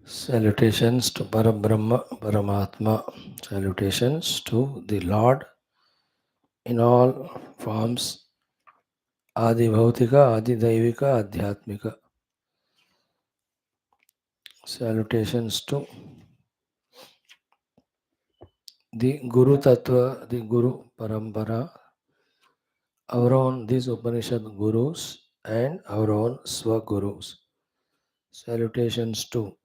Salutations to Parabrahma, Paramatma. Salutations to the Lord in all forms, Adi Bhautika, Adi Daivika, Adhyatmika. Salutations to the Guru Tattva, the Guru Parampara, our own, these Upanishad Gurus, and our own Swagurus. Salutations to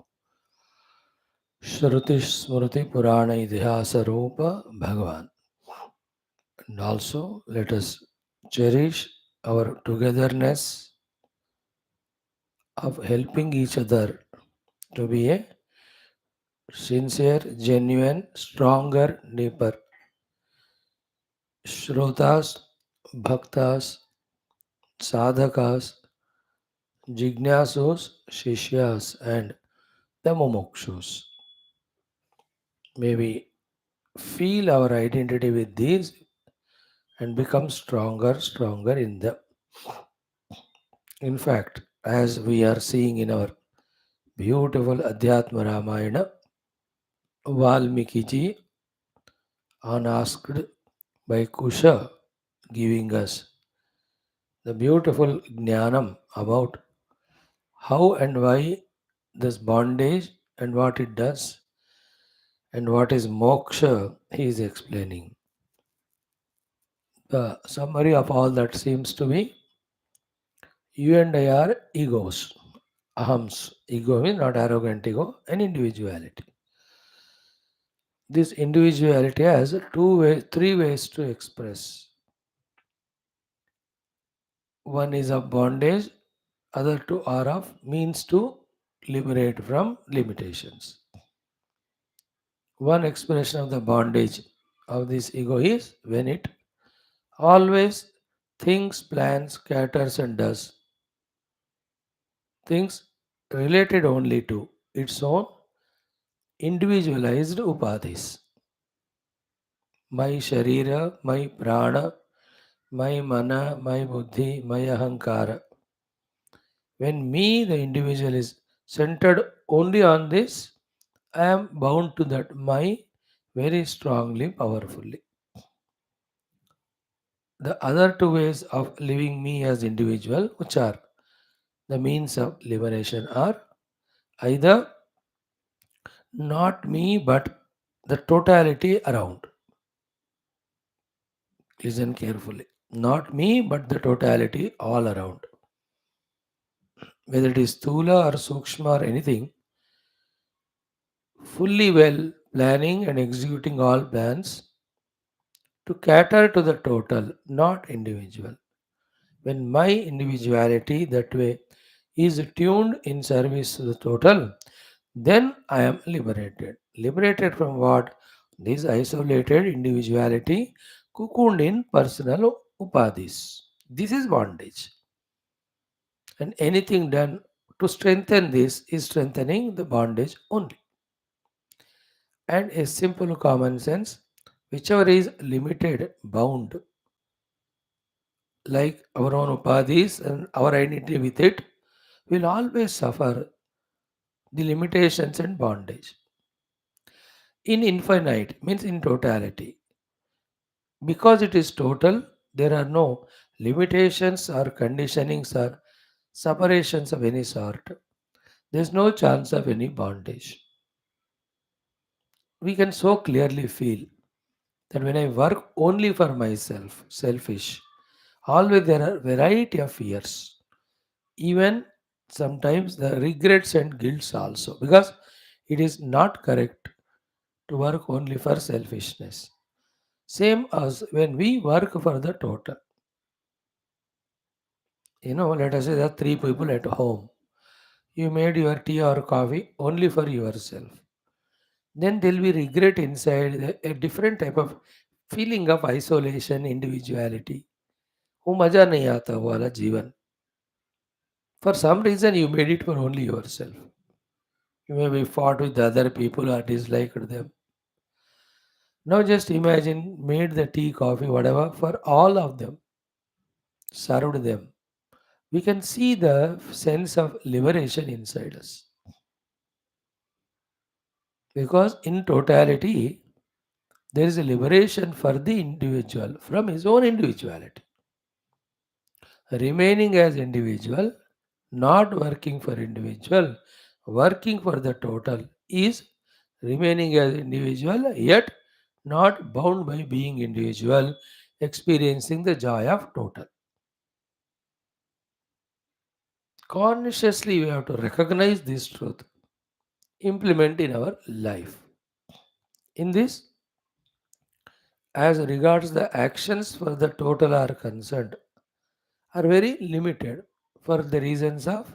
Shruti Smriti Purana Idihasa Rupa Bhagavan. And also, let us cherish our togetherness of helping each other to be a sincere, genuine, stronger, deeper Shrotas, Bhaktas, Sadhakas, Jignasus, Shishyas, and the Mumukshus. May we feel our identity with these and become stronger in them. In fact, as we are seeing in our beautiful Adhyatma Ramayana, Valmiki ji, unasked by Kusha, giving us the beautiful jnanam about how and why this bondage and what it does and what is moksha, he is explaining. The summary of all that seems to be you and I are egos, ahams. Ego means not arrogant ego, an individuality. This individuality has three ways to express. One is of bondage, other two are of means to liberate from limitations. One expression of the bondage of this ego is when it always thinks, plans, scatters, and does things related only to its own individualized upadhis. My sharira, my prana, my mana, my buddhi, my ahankara. When me, the individual, is centered only on this, I am bound to that my very strongly, powerfully. The other two ways of living me as individual, which are the means of liberation, are either not me but the totality around. Listen carefully. Not me but the totality all around. Whether it is Thula or Sukshma or anything, fully well planning and executing all plans to cater to the total, not individual. When my individuality that way is tuned in service to the total, then I am liberated. Liberated from what? This isolated individuality cocooned in personal upadhis. This is bondage. And anything done to strengthen this is strengthening the bondage only. And a simple common sense, whichever is limited, bound, like our own upadhis and our identity with it, will always suffer the limitations and bondage. In infinite means in totality. Because it is total, there are no limitations or conditionings or separations of any sort. There is no chance of any bondage. We can so clearly feel that when I work only for myself, selfish, always there are variety of fears. Even sometimes the regrets and guilts also. Because it is not correct to work only for selfishness. Same as when we work for the total. Let us say there are three people at home. You made your tea or coffee only for yourself. Then there will be regret inside, a different type of feeling of isolation, individuality. वो मजा नहीं आता वो वाला जीवन. For some reason you made it for only yourself. You may be fought with the other people or disliked them. Now just imagine made the tea, coffee, whatever for all of them, served them. we can see the sense of liberation inside us. Because in totality, there is a liberation for the individual from his own individuality. Remaining as individual, not working for individual, working for the total is remaining as individual, yet not bound by being individual, experiencing the joy of total. Consciously, we have to recognize this truth, implement in our life. In this, as regards the actions for the total are concerned, are very limited for the reasons of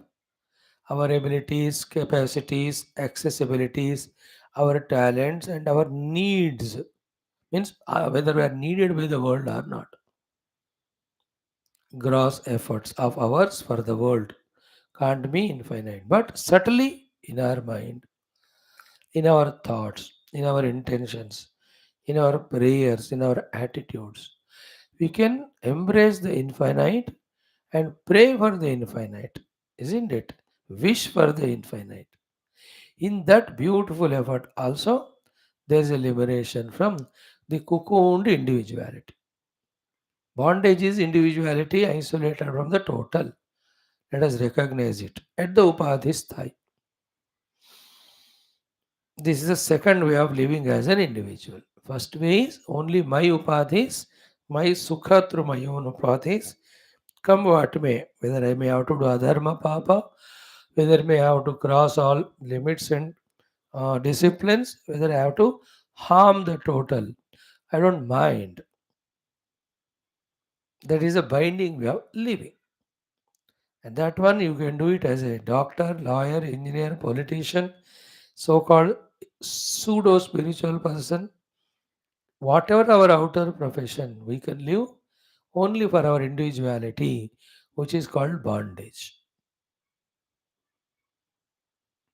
our abilities, capacities, accessibilities, our talents, and our needs. Means whether we are needed by the world or not. Gross efforts of ours for the world can't be infinite, but subtly in our mind, in our thoughts, in our intentions, in our prayers, in our attitudes, we can embrace the infinite and pray for the infinite, isn't it? Wish for the infinite. In that beautiful effort, also, there is a liberation from the cocooned individuality. Bondage is individuality isolated from the total. Let us recognize it. At the Upadhis thigh, this is the second way of living as an individual. First way is only my Upadhis, my Sukha through my own Upadhis. Come what may, whether I may have to do adharma papa, whether I may have to cross all limits and disciplines, whether I have to harm the total. I don't mind. That is a binding way of living. And that one you can do it as a doctor, lawyer, engineer, politician, so called pseudo spiritual person. Whatever our outer profession, we can live only for our individuality, which is called bondage.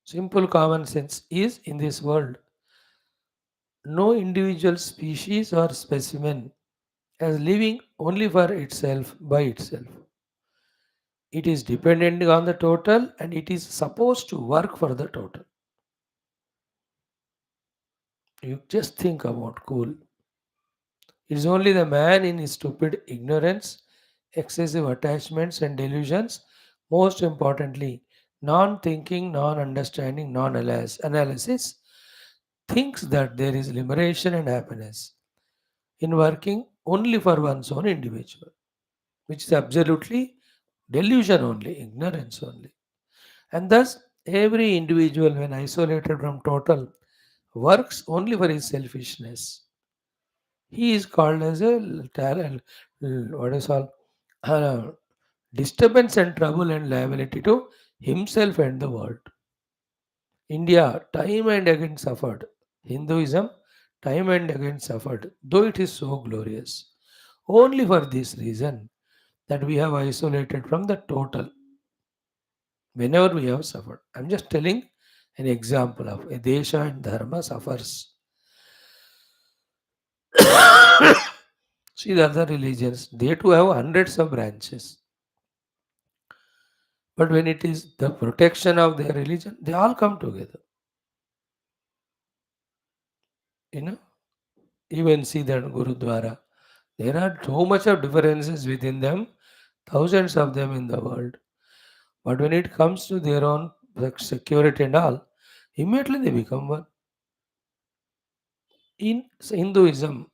Simple common sense is in this world, no individual species or specimen as living only for itself by itself. It is dependent on the total and it is supposed to work for the total. You just think about cool. It is only the man in his stupid ignorance, excessive attachments and delusions, most importantly, non thinking, non understanding, non analysis, thinks that there is liberation and happiness in working only for one's own individual, which is absolutely delusion only, ignorance only. And thus, every individual, when isolated from total, works only for his selfishness. He is called as a what is called uh, disturbance and trouble and liability to himself and the world. India, time and again suffered. Hinduism, time and again suffered, though it is so glorious. Only for this reason that we have isolated from the total whenever we have suffered. I'm just telling an example of a desha and dharma suffers. See the other religions, they too have hundreds of branches. But when it is the protection of their religion, they all come together. You know, even see that Gurudwara. There are so much of differences within them, thousands of them in the world. But when it comes to their own security and all, immediately they become one. In Hinduism,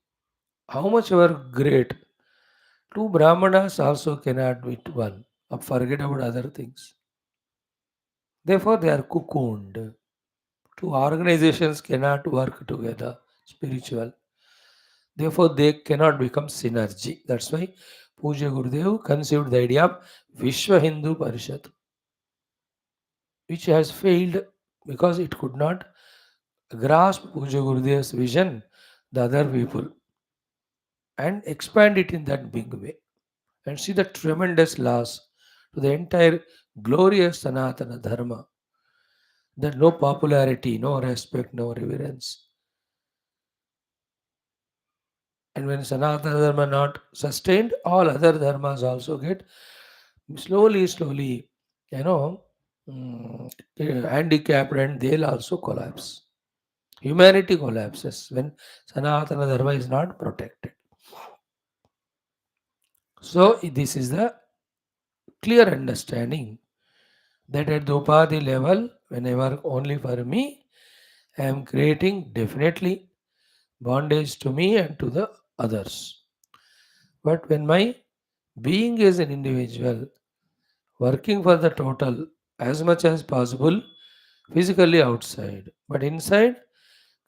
how much ever great, two Brahmanas also cannot be one. Forget about other things. Therefore, they are cocooned. Two organizations cannot work together, spiritual. Therefore, they cannot become synergy. That's why Puja Gurudev conceived the idea of Vishwa Hindu Parishad, which has failed because it could not grasp Puja Gurudev's vision, the other people, and expand it in that big way. And see the tremendous loss to the entire glorious Sanatana Dharma. That no popularity, no respect, no reverence. And when Sanatana Dharma not sustained, all other dharmas also get Slowly, you know, mm, handicapped, and they'll also collapse. Humanity collapses when Sanatana Dharma is not protected. So, this is the clear understanding that at the Upadhi level, when I work only for me, I am creating definitely bondage to me and to the others. But when my being is an individual, working for the total as much as possible, physically outside, but inside,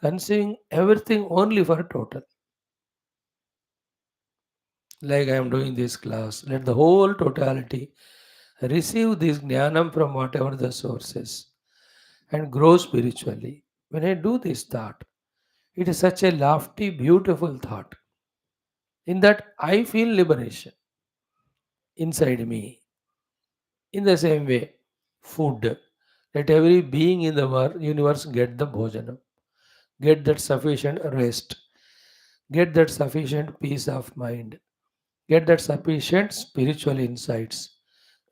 conceiving everything only for total. Like I am doing this class, let the whole totality receive this jnanam from whatever the source is and grow spiritually. When I do this thought, it is such a lofty, beautiful thought. In that, I feel liberation inside me. In the same way, food. Let every being in the universe get the bhojanam, get that sufficient rest, get that sufficient peace of mind, get that sufficient spiritual insights,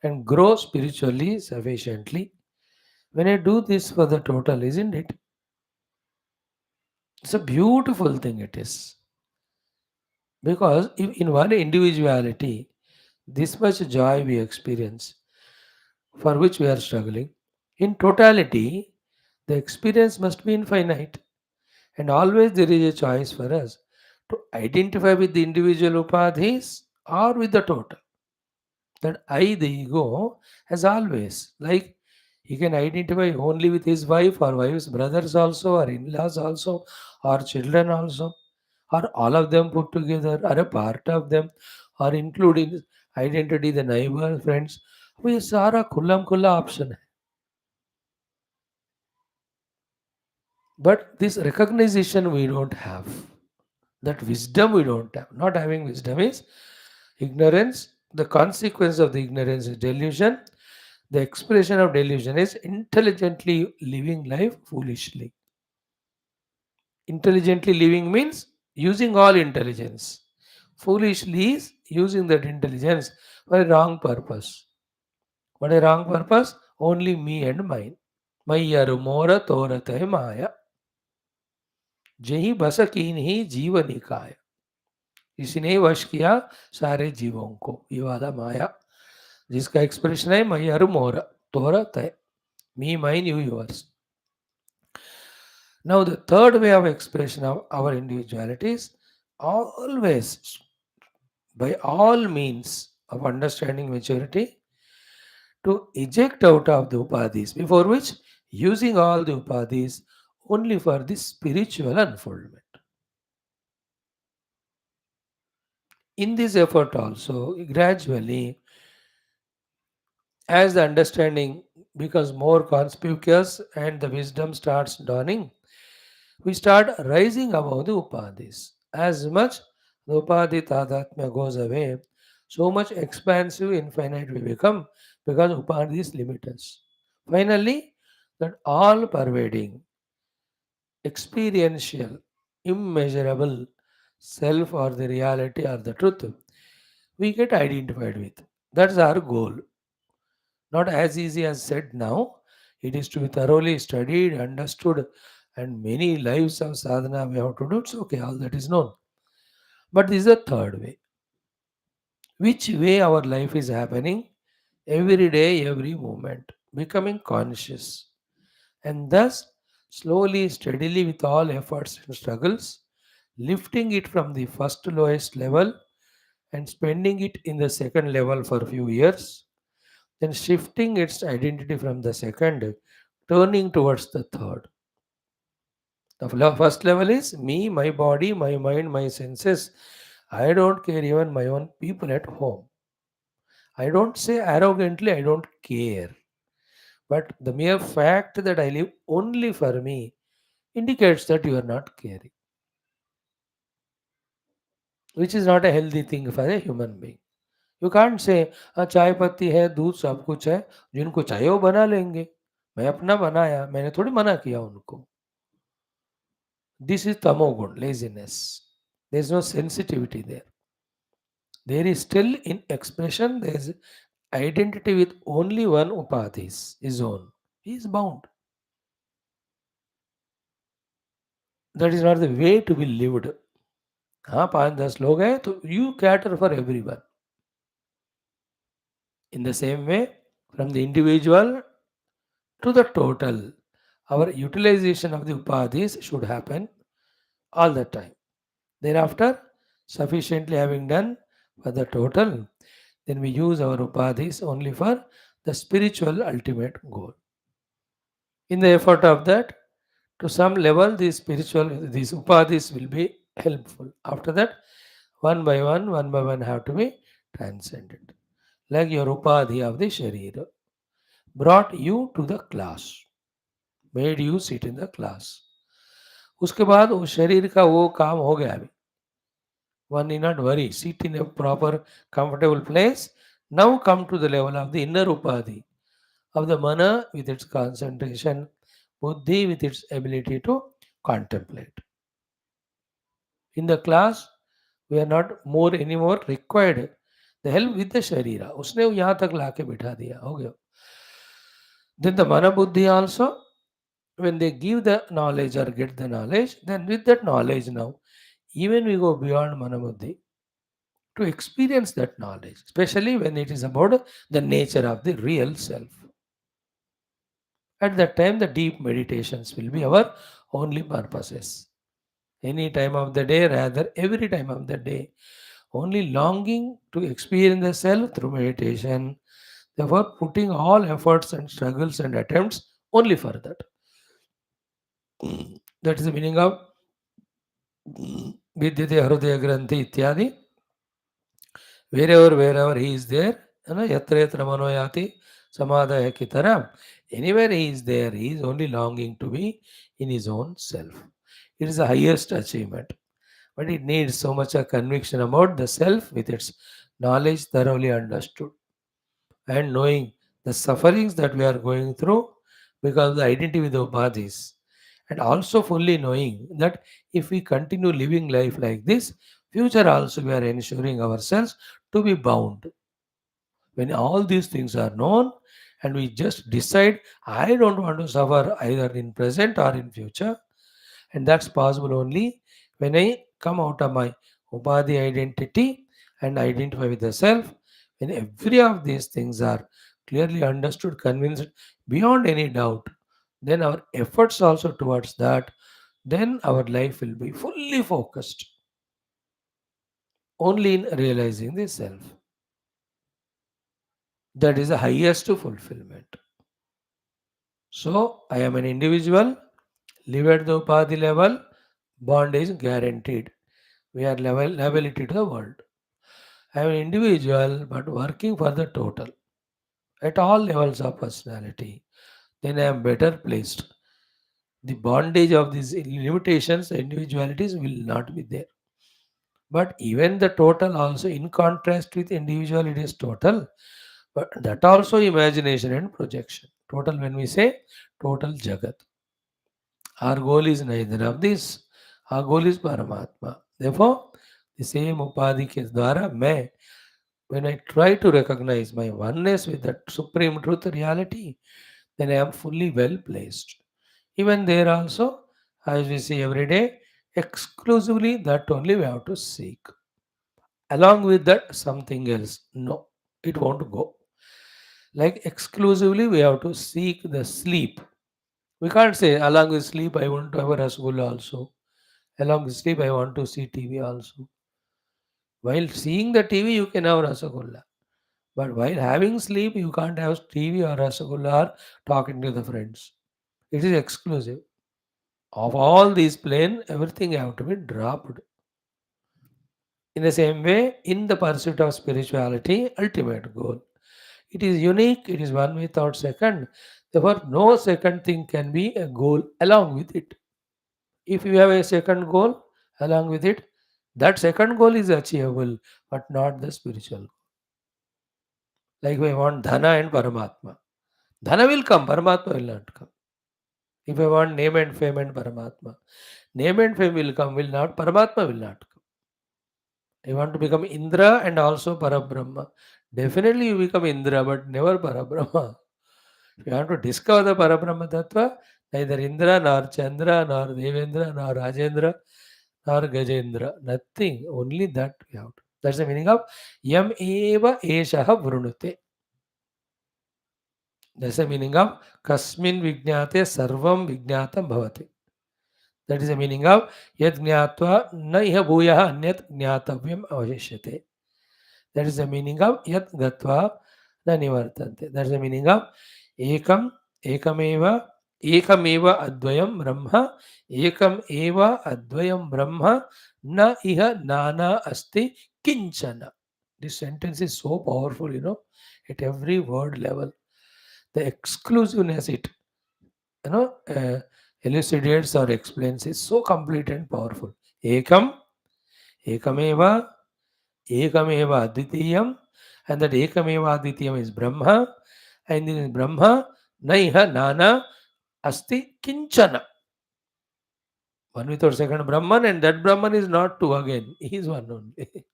and grow spiritually sufficiently. When I do this for the total, isn't it? It's a beautiful thing, it is. Because if in one individuality, this much joy we experience, for which we are struggling, in totality, the experience must be infinite. And always there is a choice for us to identify with the individual upadhis or with the total. That I, the ego, has always, like he can identify only with his wife or wife's brothers also, or in laws also, or children also, or all of them put together, or a part of them, or including identity, the neighbor, friends. We सारा खुल्लम खुल्ला option है. But this recognition we don't have. That wisdom we don't have. Not having wisdom is ignorance. The consequence of the ignorance is delusion. The expression of delusion is intelligently living life foolishly. Intelligently living means using all intelligence. Foolishly is using that intelligence for a wrong purpose. What a wrong purpose? Only me and mine. Mayyaru mora torate maya. Jehi basa ही जीव निकाय. इसी ने वश किया सारे जीवों को. ये वाला माया जिसका एक्सप्रेशन है मय्यारू मोर तोरा तय. Me, mine, you, yours. Now, the third way of expression of our individuality is always, by all means of understanding maturity, to eject out of the upadhis, before which using all the upadhis only for the spiritual unfoldment. In this effort also, gradually, as the understanding becomes more conspicuous and the wisdom starts dawning, we start rising above the upadhis. As much the upadhi tadatmya goes away, so much expansive, infinite we become because upadhis limit us. Finally, that all pervading, experiential, immeasurable self or the reality or the truth we get identified with. That's our goal. Not as easy as said now. It is to be thoroughly studied, understood, and many lives of sadhana we have to do. It's okay, all that is known. But this is the third way. Which way our life is happening every day, every moment, becoming conscious. And thus, slowly, steadily, with all efforts and struggles, lifting it from the first lowest level and spending it in the second level for a few years, then shifting its identity from the second, turning towards the third. The first level is me, my body, my mind, my senses. I don't care even my own people at home. I don't say arrogantly, I don't care. But the mere fact that I live only for me indicates that you are not caring, which is not a healthy thing for a human being. You can't say चाय पत्ती है दूध सब कुछ है जिनको चाहिए वो बना लेंगे मैं अपना बनाया मैंने थोड़ी मना किया उनको. This is tamogun, laziness. There is no sensitivity there. There is still in expression, there is identity with only one upadhis, his own, he is bound. That is not the way to be lived. हाँ 5-10 लोग हैं तो you cater for everyone. In the same way, from the individual to the total, our utilization of the upadhis should happen all the time. Thereafter, sufficiently having done for the total, then we use our upadhis only for the spiritual ultimate goal. In the effort of that, to some level, these upadhis will be helpful. After that, one by one have to be transcended. Like your upadhi of the sharira brought you to the class, made you sit in the class. उसके बाद वो शरीर का वो काम हो गया अभी. One need not worry. Sit in a proper, comfortable place. Now come to the level of the inner upadhi of the mana with its concentration, buddhi with its ability to contemplate. In the class, we are not more anymore required the help with the sharira. उसने यहाँ तक लाके बिठा दिया हो गया. Then the mana buddhi also, when they give the knowledge or get the knowledge, then with that knowledge now, even we go beyond mana buddhi to experience that knowledge, especially when it is about the nature of the real self. At that time, the deep meditations will be our only purposes. Any time of the day, rather, every time of the day, only longing to experience the self through meditation. Therefore, putting all efforts and struggles and attempts only for that. That is the meaning of Vidyate Hrudaya Granthi Ityadi. Wherever he is there, yatra yatra manoyati samadhaya kitara. Anywhere he is there, he is only longing to be in his own self. It is the highest achievement. But it needs so much a conviction about the self with its knowledge thoroughly understood and knowing the sufferings that we are going through because of the identity with the upadhis, and also fully knowing that if we continue living life like this, future also we are ensuring ourselves to be bound. When all these things are known and we just decide, I don't want to suffer either in present or in future, and that's possible only when I come out of my upadhi identity and identify with the self. When every of these things are clearly understood, convinced beyond any doubt, then our efforts also towards that, then our life will be fully focused only in realizing the self. That is the highest fulfillment. So, I am an individual, live at the upadhi level, bond is guaranteed. We are liability to the world. I am an individual but working for the total at all levels of personality. Then I am better placed. The bondage of these limitations, individualities will not be there. But even the total also, in contrast with individuality, is total. But that also imagination and projection. Total, when we say total Jagat. Our goal is neither of this. Our goal is Paramatma. Therefore, the same Upadhi ke द्वारा मैं, when I try to recognize my oneness with that supreme truth reality, then I am fully well placed. Even there also, as we see every day, exclusively that only we have to seek. Along with that, something else. No, it won't go. Like exclusively, we have to seek the sleep. We can't say, along with sleep, I want to have a rasgulla also. Along with sleep, I want to see TV also. While seeing the TV, you can have rasgulla. But while having sleep, you can't have TV or rasgulla or talking to the friends. It is exclusive. Of all these plane, everything have to be dropped. In the same way, in the pursuit of spirituality, ultimate goal. It is unique, it is one without second. Therefore, no second thing can be a goal along with it. If you have a second goal along with it, that second goal is achievable, but not the spiritual goal. Like we want dhana and paramatma. Dhana will come, paramatma will not come. If I want name and fame and paramatma, name and fame will come, will not, paramatma will not come. You want to become Indra and also Parabrahma. Definitely you become Indra, but never Parabrahma. If you want to discover the Parabrahma Tattva, neither Indra nor Chandra nor Devendra nor Rajendra nor Gajendra. Nothing. Only that we have to. That's the meaning of Yam Eva Eshaha Vrunute. That's the meaning of Kasmin Vijnate Sarvam Vijnatam Bhavati. That is the meaning of Yad Jnatva Na Iha Bhuyaha Anyat Jnatavyam Avashishyate. That is the meaning of Yat Gatva Na Nivartante. That is the meaning of Ekam, Ekameva, Ekameva Advayam Brahma, Ekam Eva Advayam Brahma, Na Iha Nana Asti Kinchana. This sentence is so powerful, at every word level. The exclusiveness it, you know, uh, elucidates or explains is so complete and powerful. Ekam, Ekameva, Ekameva Advitiyam, and that Ekameva Advitiyam is Brahma, and in Brahma, Naiha Nana Asti Kinchana. One without second Brahman, and that Brahman is not two again, he is one only.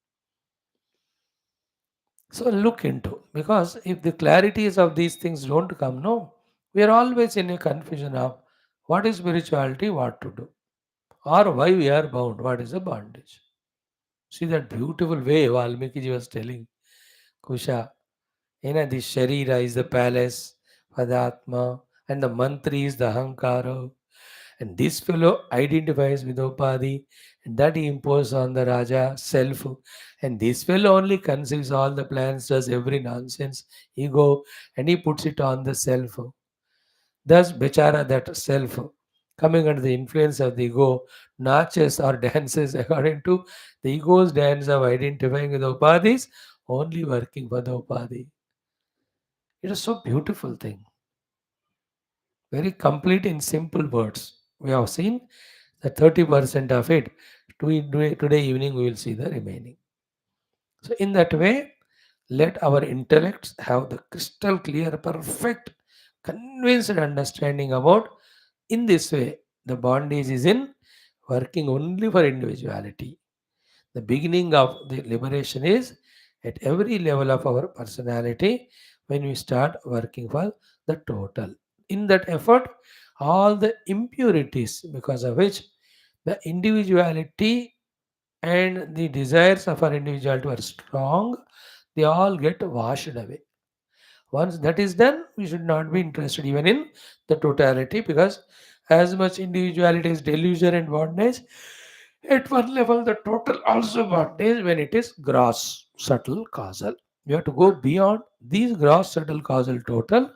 So look into, because if the clarities of these things don't come, no, we are always in a confusion of what is spirituality, what to do, or why we are bound, what is the bondage. See that beautiful way Valmiki ji was telling Kusha. The Sharira is the palace for the Atma, and the Mantri is the Ahankara. And this fellow identifies with Upadhi, and that he imposes on the Raja self. And this fellow only conceives all the plans, does every nonsense, ego, and he puts it on the self. Thus, Bechara, that self, coming under the influence of the ego, naches or dances according to the ego's dance of identifying with the Upadhis, only working for the Upadhi. It is so beautiful thing. Very complete in simple words. We have seen the 30% of it. Today evening we will see the remaining. So in that way, let our intellects have the crystal clear, perfect, convinced understanding about, in this way, the bondage is in working only for individuality. The beginning of the liberation is at every level of our personality when we start working for the total. In that effort, all the impurities because of which the individuality and the desires of our individuality are strong, they all get washed away. Once that is done, we should not be interested even in the totality, because as much individuality is delusion and bondage, at one level the total also bondage when it is gross, subtle, causal. We have to go beyond these gross, subtle, causal total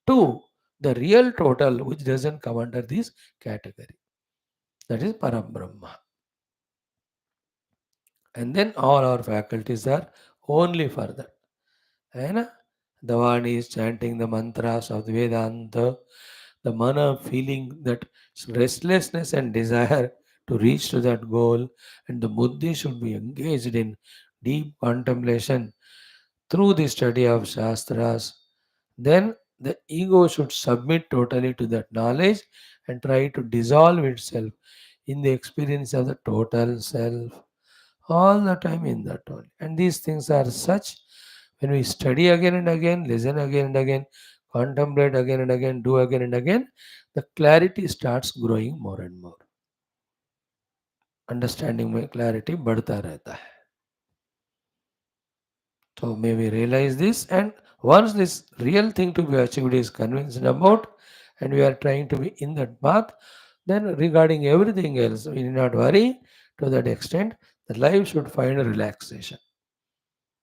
to the real total, which doesn't come under this category. That is Param Brahma. And then all our faculties are only for that. And the one is chanting the mantras of the Vedanta, the mana feeling that restlessness and desire to reach to that goal, and the buddhi should be engaged in deep contemplation through the study of Shastras. Then the ego should submit totally to that knowledge and try to dissolve itself in the experience of the total self all the time in that only. And these things are such, when we study again and again, listen again and again, contemplate again and again, do again and again, the clarity starts growing more and more. Understanding में clarity बढ़ता रहता है. So may we realize this, and once this real thing to be achieved is convinced about, and we are trying to be in that path, then regarding everything else, we need not worry to that extent. The life should find a relaxation.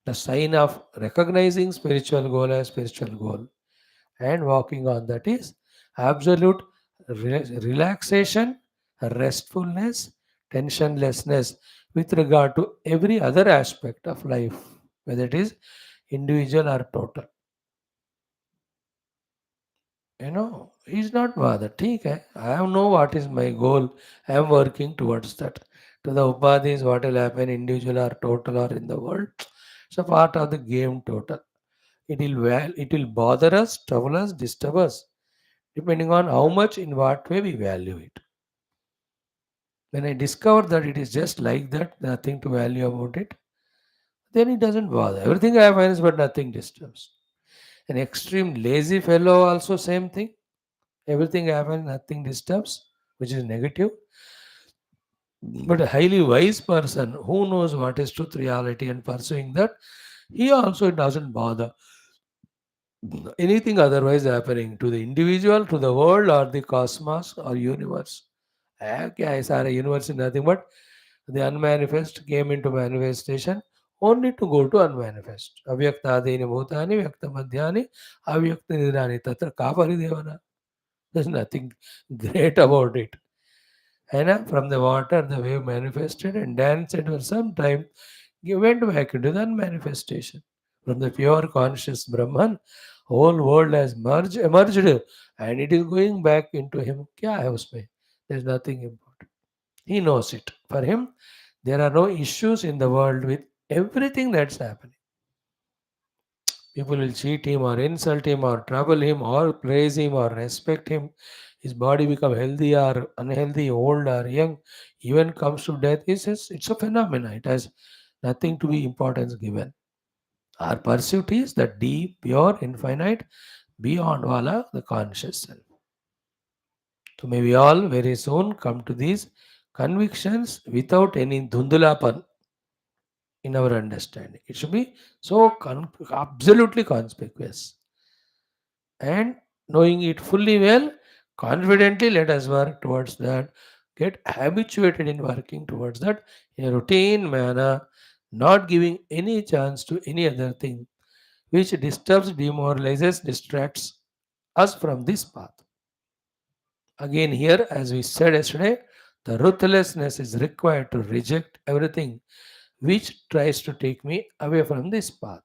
The sign of recognizing spiritual goal as spiritual goal and walking on that is absolute relaxation, restfulness, tensionlessness with regard to every other aspect of life, whether it is individual or total. He's not bothered. ठीक है, I know what is my goal. I am working towards that. To the upadhis, what will happen, individual or total or in the world, it's a part of the game total. It will bother us, trouble us, disturb us, depending on how much, in what way we value it. When I discovered that it is just like that, nothing to value about it, then it doesn't bother. Everything happens, but nothing disturbs. An extreme lazy fellow also same thing. Everything happens, nothing disturbs, which is negative. But a highly wise person who knows what is truth, reality, and pursuing that, he also doesn't bother anything otherwise happening to the individual, to the world, or the cosmos or universe. क्या है सारा universe is nothing but the unmanifest came into manifestation only to go to unmanifest. Avyaktadeeni bhutani vyaktamadhyani avyaktanidani tatra ka paridevana. There's nothing great about it. And from the water, the wave manifested and danced for some time. He went back into the manifestation. From the pure conscious Brahman, whole world has emerged, and it is going back into him. क्या है उसमें? There is nothing important. He knows it. For him, there are no issues in the world with everything that's happening. People will cheat him or insult him or trouble him or praise him or respect him. His body become healthy or unhealthy, old or young, even comes to death. It's a phenomenon. It has nothing to be importance given. Our pursuit is the deep, pure, infinite, beyond wala, the conscious self. So may we all very soon come to these convictions without any dhundulapan in our understanding. It should be so absolutely conspicuous. And knowing it fully well, confidently let us work towards that. Get habituated in working towards that in a routine manner, not giving any chance to any other thing which disturbs, demoralizes, distracts us from this path. Again, here, as we said yesterday, the ruthlessness is required to reject everything which tries to take me away from this path.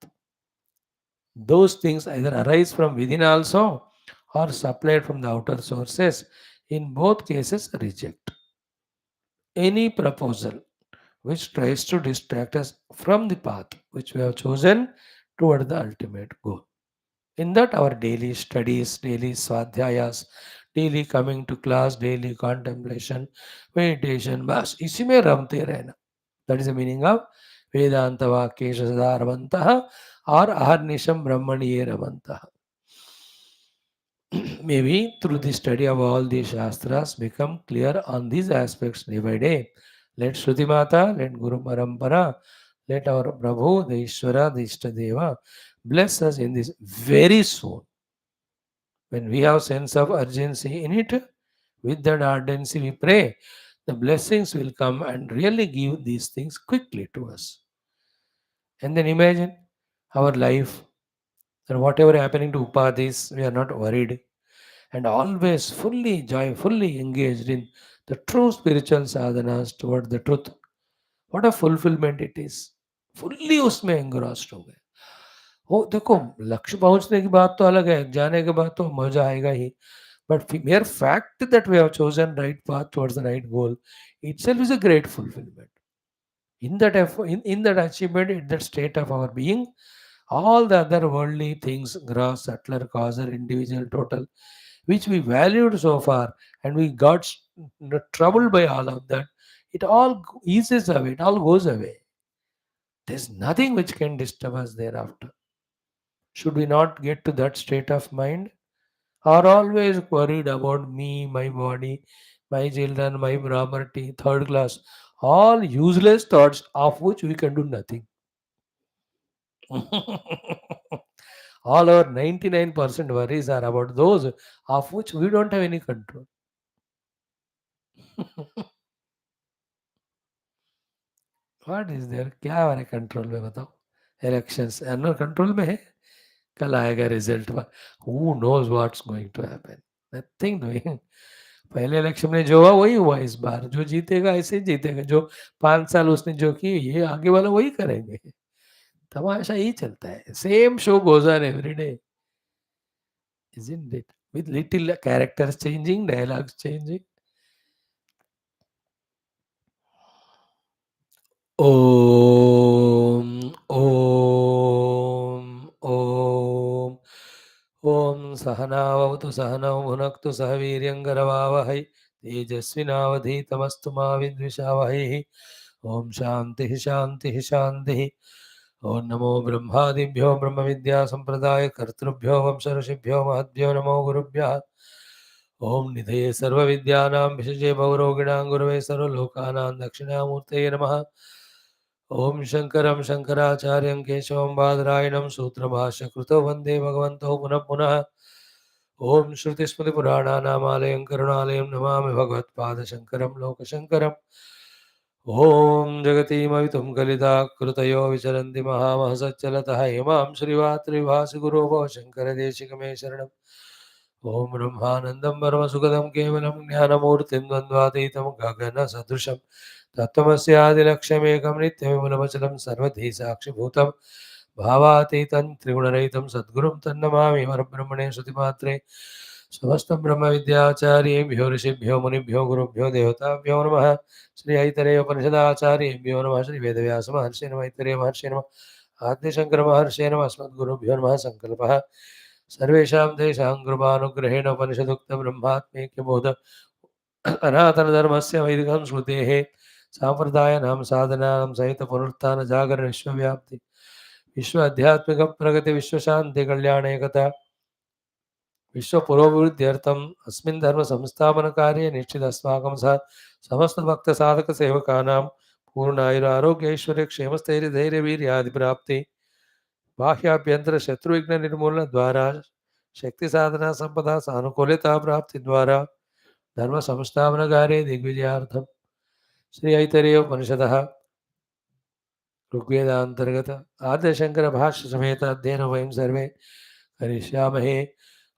Those things either arise from within also or supplied from the outer sources. In both cases, reject any proposal which tries to distract us from the path which we have chosen toward the ultimate goal. In that, our daily studies, daily swadhyayas, daily coming to class, daily contemplation, meditation, बस इसी में रमते रहना. That is the meaning of Vedanta Vakyesha Sadaravantaha or Aharnisham Brahmaniye Ravantaha. Maybe through the study of all these Shastras become clear on these aspects day by day. Let Shruti Mata, let Guru Parampara, let our Prabhu, the Ishvara, the Ishtadeva bless us in this very soon. When we have sense of urgency in it, with that urgency we pray, the blessings will come and really give these things quickly to us. And then imagine our life and whatever happening to Upadhis, we are not worried and always fully joyfully engaged in the true spiritual sadhanas toward the truth. What a fulfillment it is. Fully उसमें engrossed हो गए. वो देखो लक्ष्य पहुंचने की बात तो अलग है, जाने के बाद तो मजा आएगा ही. But mere fact that we have chosen right path towards the right goal itself is a great fulfillment. In that in that achievement, in that state of our being, all the other worldly things, gross, subtler, causal, individual, total, which we valued so far, and we got troubled by all of that, it all eases away, it all goes away. There's nothing which can disturb us thereafter. Should we not get to that state of mind? Are always worried about me, my body, my children, my property, third class, all useless thoughts of which we can do nothing. All our 99% worries are about those of which we don't have any control. What is there, क्या हमारे control में बताओ. Elections annual control में है, कल आएगा result. Who knows what's going to happen, nothing doing. पहले election में जो हुआ वही हुआ, इस बार जो जीतेगा ऐसे ही जीतेगा. जो 5 साल उसने जो की ये आगे वाला वही करेंगे. तमाशा ही चलता है. Same show goes on every day, isn't it? With little characters changing, dialogues changing. Om, Om, Om. Om Sahanavavatu Sahanam Bhunaktu Sahaviryangravavahai Tejasvinavadhitamastu ma vidvishavahai. Om Shanti Shanti Shanti. ओं नमो ब्रह्मादिभ्यो ब्रह्म विद्या संप्रदाय कर्तृभ्यो वंश ऋषिभ्यो महद्भ्यो नमो गुरुभ्यः। ओं निधये सर्वविद्यानां विषजे भवरोगिणां गुरवे सर्वलोकानां दक्षिणामूर्तये नमः। ओं शङ्करं शङ्कराचार्यं केशवं बादरायणं सूत्रभाष्यकृतो वन्दे भगवन्तौ पुनः पुनः। ओं श्रुतिस्मृतिपुराणानामालयं करुणालयं नमामि भगवत्पादशङ्करं लोकशङ्करम्। ॐ जगतीमवितुं कलिताकृतयो विचरन्ति महामहसच्चलतः इमां श्रीवात्रिभासि गुरो भव शङ्करदेशिकमे शरणम्। ॐ ब्रह्मानन्दं परमसुखदं केवलं ज्ञानमूर्तिं द्वन्द्वातीतं गगनसदृशं तत्त्वमस्यादिलक्ष्यमेकं नित्यविमलमचलं सर्वधी साक्षिभूतं भावातीतं त्रिगुणरहितं सद्गुरुं तन्नमामि परब्रह्मणे श्रुतिमात्रे। समस्तं ब्रह्मविद्याचार्येभ्यो ऋषिभ्यो मुनिभ्यो गुरुभ्यो देवताभ्यो नमः। श्री ऐतरेय उपनिषदाचार्येभ्यो नमः। श्री वेदव्यास महर्षि नमः। ऐतरेय महर्षि नमः। आद्यशंकर महर्षि नमः। अस्मद्गुरुभ्यो नमः। संकल्पः सर्वेषां तेषां कृपानुग्रहेण उपनिषदुक्तं ब्रह्मात्मैक्यबोध सनातनधर्मस्य वैदिकं श्रुतेः साम्प्रदायानां साधनानां सहित पुनरुत्थान जागरण विश्वव्याप्ति विश्व आध्यात्मिक प्रगति विश्वशान्ति कल्याण एकता विश्व पुरोभिवृद्ध्यर्थम् अस्मिन् धर्म संस्थापन कार्ये निश्चित अस्माकं सह समस्त भक्त साधक सेवकानां पूर्ण आयुरारोग्य ऐश्वर्य क्षेमस्थैर्य धैर्य वीर्यादि प्राप्ति बाह्याभ्यंतर शत्रु विघ्न निर्मूलन द्वारा शक्ति साधना संपदा सानुकूलता प्राप्ति द्वारा धर्म संस्थापन कार्ये दिग्विजयार्थम श्री ऐतरेय उपनिषदः ऋग्वेदांतर्गत आद्यशंकर भाष्य समेत अध्ययन वयं सर्वे करिष्यामहे।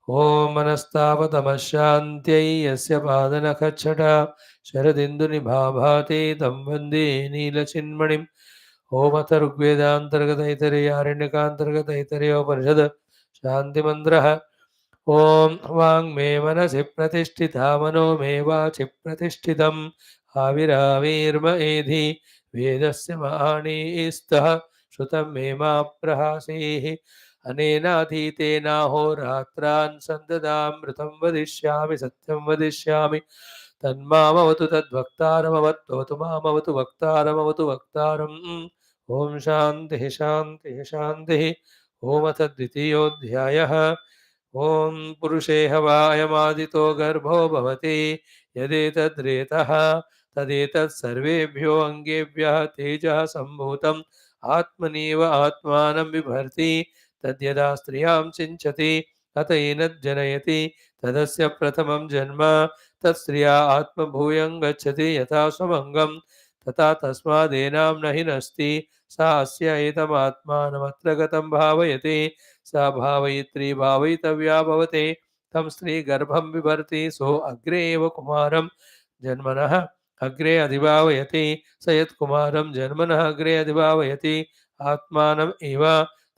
ओम मनस्तावतमशान्त्यै यस्य पादनखच्छटा शरदिन्दुनिभाभाते तं वन्दे नीलचिन्मणिम्। ओम अथ ऋग्वेदांतर्गत ऐतरेयारण्यकांतर्गत ऐतरेयोपनिषद शान्तिमन्त्रः। ओम वाङ्मे मनसि प्रतिष्ठिता मनो मे वाचि प्रतिष्ठितम् आविराविर्म एधि वेदस्य माणिस्तः श्रुतं मे मा प्रहासीः। अनेनाधीतेनाहोरात्रान् सन्ददामृतं वदिष्यामि सत्यं वदिष्यामि तन्मामवतु तद्वक्तारमवत्वतु मामवतु वक्तारमवतु वक्तारम्। ॐ शान्तिः शान्तिः शान्तिः। ॐ अथ द्वितीयोऽध्यायः। ॐ पुरुषे हवायमादितो गर्भो भवति यदेतद्रेतः तदेतत् सर्वेभ्यो अङ्गेभ्यः तेजः सम्भूतम् आत्मनीव आत्मानं बिभर्ति तद्यदा स्त्रियां सिञ्चति अत एनज्जनयति तदस्य प्रथमं जन्म तत्स्त्रिया आत्मभूयं गच्छति यथा स्वमङ्गं तथा तस्मादेनां न हि नस्ति सा अस्य एतमात्मानमत्र गतं भावयति सा भावयित्री भावयितव्या भवते तं स्त्रीगर्भं बिभर्ति सो अग्रे एव कुमारं जन्मनः अग्रे अधिभावयति स यत्कुमारं जन्मनः अग्रे अधिभावयति आत्मानम् एव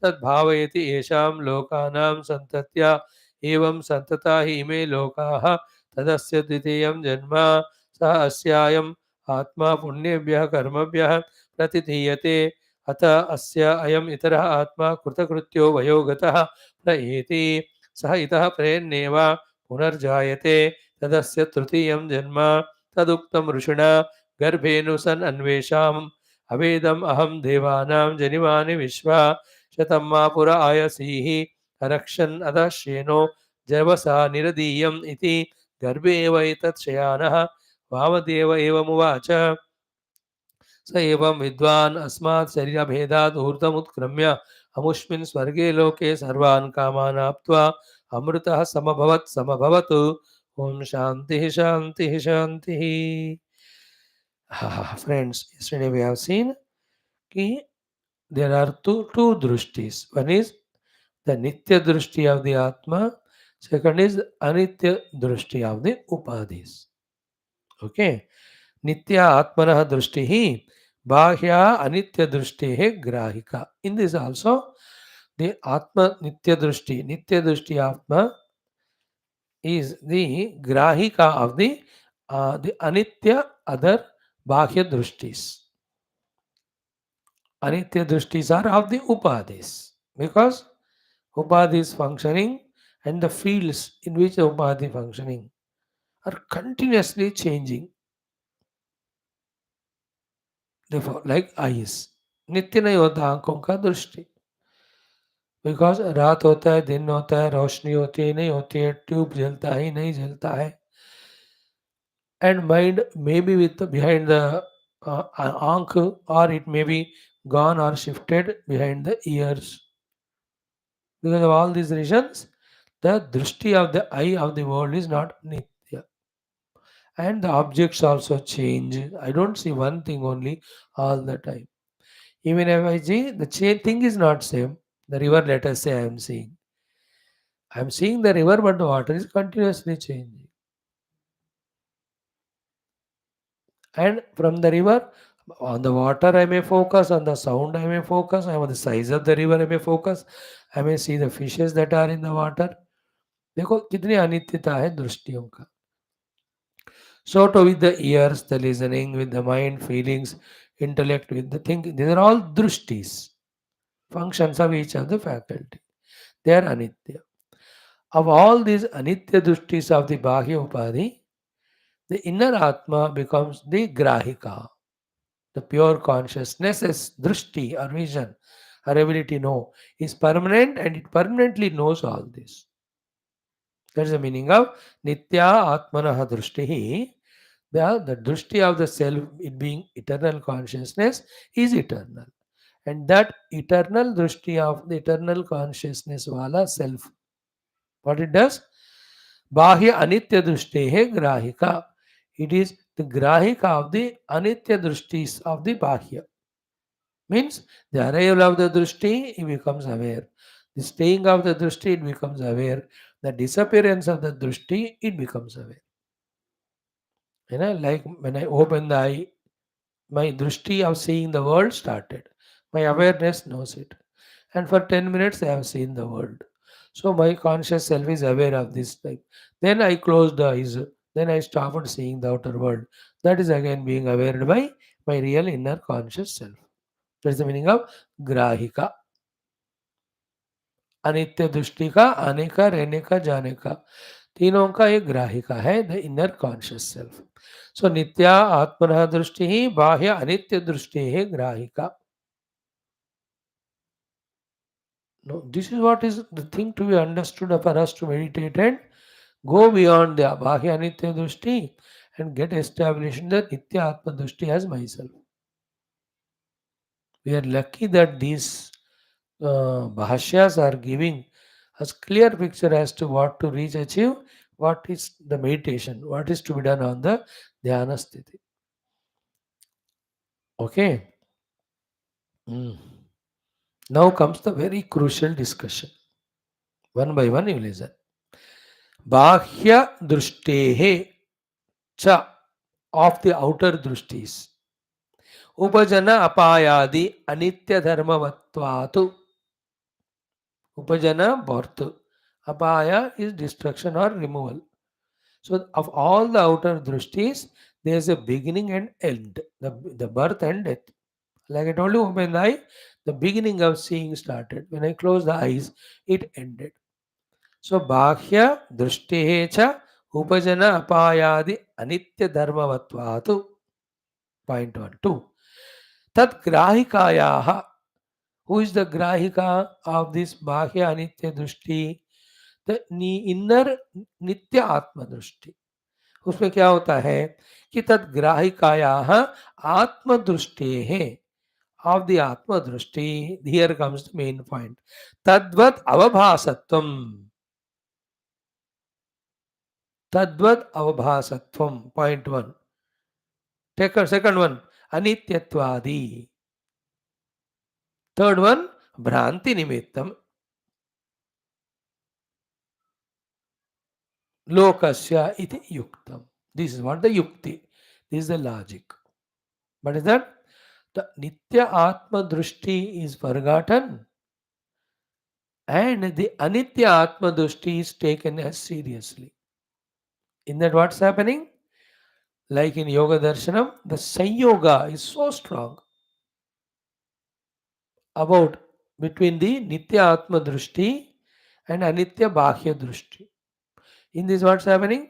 तद्भावयति येषां लोकानां सन्तत्या एवं सन्तता हि इमे लोकाः तदस्य द्वितीयं जन्म सः अस्यायम् आत्मा पुण्येभ्यः कर्मभ्यः प्रतिधीयते अत अस्य अयम् इतरः आत्मा कृतकृत्यो वयोगतः प्रएति सः इतः प्रेन्नेव पुनर्जायते तदस्य तृतीयं जन्म तदुक्तं ऋषिणा गर्भेनु सन् अन्वेषाम् अवेदम् अहं देवानां जनिमानि विश्वा शतं मा पुर आयसीः रक्षन् अदश्येनो जवसा निरदीयम् इति गर्भे एव एतत् शयानः वामदेव एवमुवाच स एवं विद्वान् अस्मात् शरीरभेदात् ऊर्ध्वमुत्क्रम्य अमुष्मिन् स्वर्गे लोके सर्वान् कामान् आप्त्वा अमृतः समभवत् समभवत्। ओम शांति शांति शांति। Friends, yesterday we have seen कि there are two drishtis. One is the nitya drishti of the atma, second is anitya drishti of the upadhis. Okay, nitya atmanah drishti bahya anitya drishti grahika. In this also the atma nitya drishti atma is the grahika of the anitya other bahya drishtis. Anitya drishtis are of the upadhis because upadhi is functioning and the fields in which the upadhi functioning are continuously changing. Therefore, like eyes. नित्य नहीं होता आंखों का दृष्टि, because रात होता है, दिन होता है, रोशनी होती है नहीं होती है, ट्यूब जलता है नहीं जलता है, and mind may be with behind the आंख, और it may be gone or shifted behind the ears. Because of all these reasons, the drishti of the eye of the world is not nitya. And the objects also change. I don't see one thing only all the time. Even if I see, the thing is not same. The river, let us say I am seeing. I am seeing the river, but the water is continuously changing. And from the river, on the water I may focus, on the sound I may focus, on the size of the river I may focus, I may see the fishes that are in the water. देखो कितनी अनित्यता है दृष्टियों का. So too with the ears, the listening, with the mind, feelings, intellect, with the thinking, these are all drishtis, functions of each of the faculty. They are anitya. Of all these anitya drishtis of the bahya upadhi, the inner atma becomes the grahika. The pure consciousness is drishti or vision, or ability to know, is permanent, and it permanently knows all this. That's the meaning of nitya atmanaha drishti. The drishti of the self, it being eternal consciousness, is eternal. And that eternal drishti of the eternal consciousness wala self, what it does? Bahya anitya drishti hai grahika. It is the grahika of the anitya drishtis of the bahya. Means the arrival of the drishti, it becomes aware. The staying of the drishti, it becomes aware. The disappearance of the drishti, it becomes aware. You know, like when I open the eye, my drishti of seeing the world started. My awareness knows it. And for 10 minutes, I have seen the world. So my conscious self is aware of this type. Then I closed the eyes. Then I started seeing the outer world. That is again being aware by my real inner conscious self. That is the meaning of grahika. अनित्य दृष्टि का, आने का, रहने का, जाने का, तीनों का एक ग्राहिका है, द इनर कॉन्शियस सेल्फ. सो नित्या आत्मनः दृष्टि ही बाह्य अनित्य दृष्टि है ग्राहिका. No, this is what is the thing to be understood for us to meditate and go beyond the bahya anitya dृष्टि and get established in the nitya atma dृष्टि as myself. We are lucky that these bhashyas are giving us clear picture as to what to reach, achieve, what is the meditation, what is to be done on the dhyana sthiti. Okay. Mm. Now comes the very crucial discussion. One by one you listen. Bahya drushtehe cha, of the outer drustis. Upajana apayadi anitya dharmavatvatu. Upajana birth. Apaya is destruction or removal. So, of all the outer drishtis, there is a beginning and end, the birth and death. Like I told you, open the eye, the beginning of seeing started. When I close the eyes, it ended. So, Bhashya drishtihecha upajana apayadi anitya dharmavatvatu. Point 1. 2. Tat grahikayaha. Who is the grahika of this Bhashya anitya drishti? The inner nitya atma drishti. उसमें क्या होता है कि तद्ग्राहिकाया आत्मदृष्टि है, of the आत्मदृष्टि. Here comes the main point. तद्वत अवभासत्वम. तद्वत अवभासत्वम. Point one. Take second one, अनित्यत्वादि. थर्ड वन, भ्रांति निमित्तम. लोकस्य इति युक्तम. दिस इज व्हाट द युक्ति, this is the logic. But is that the Nitya Atma Drushti is forgotten and the Anitya Atma Drushti is taken as seriously. In that, what's happening? Like in Yoga Darshanam, the Sanyoga is so strong about between the Nitya Atma Drushti and Anitya Bhashya Drushti. In this, what's happening?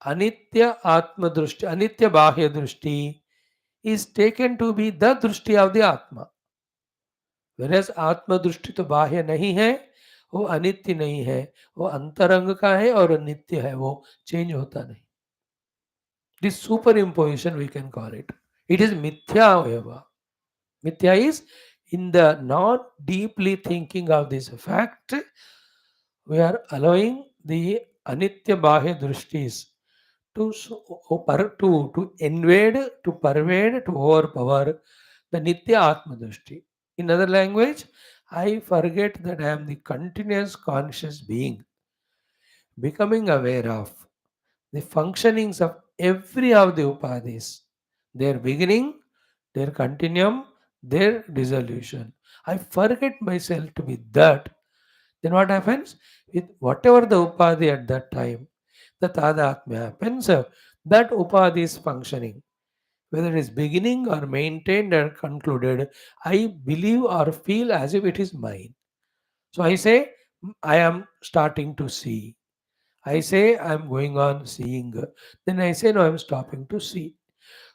Anitya Atma Drushti, Anitya Bhashya Drushti is taken to be the Drushti of the Atma. Whereas आत्म दृष्टि तो बाह्य नहीं है, वो अनित्य नहीं है, वो अंतरंग का है और नित्य है, वो चेंज होता नहीं. This superimposition we can call it. It is mithya vyava. Mithya is in the not deeply thinking of this fact, we are allowing the anitya bahya drishtis to to invade, to pervade, to overpower the nitya atma drishti. In other language, I forget that I am the continuous conscious being, becoming aware of the functionings of every of the upadhis, their beginning, their continuum, their dissolution. I forget myself to be that. Then what happens? With whatever the upadhi at that time, the tadatmya happens, that upadhi is functioning. Whether it is beginning or maintained or concluded, I believe or feel as if it is mine. So I say, I am starting to see. I say I'm going on seeing. Then I say no, I'm stopping to see.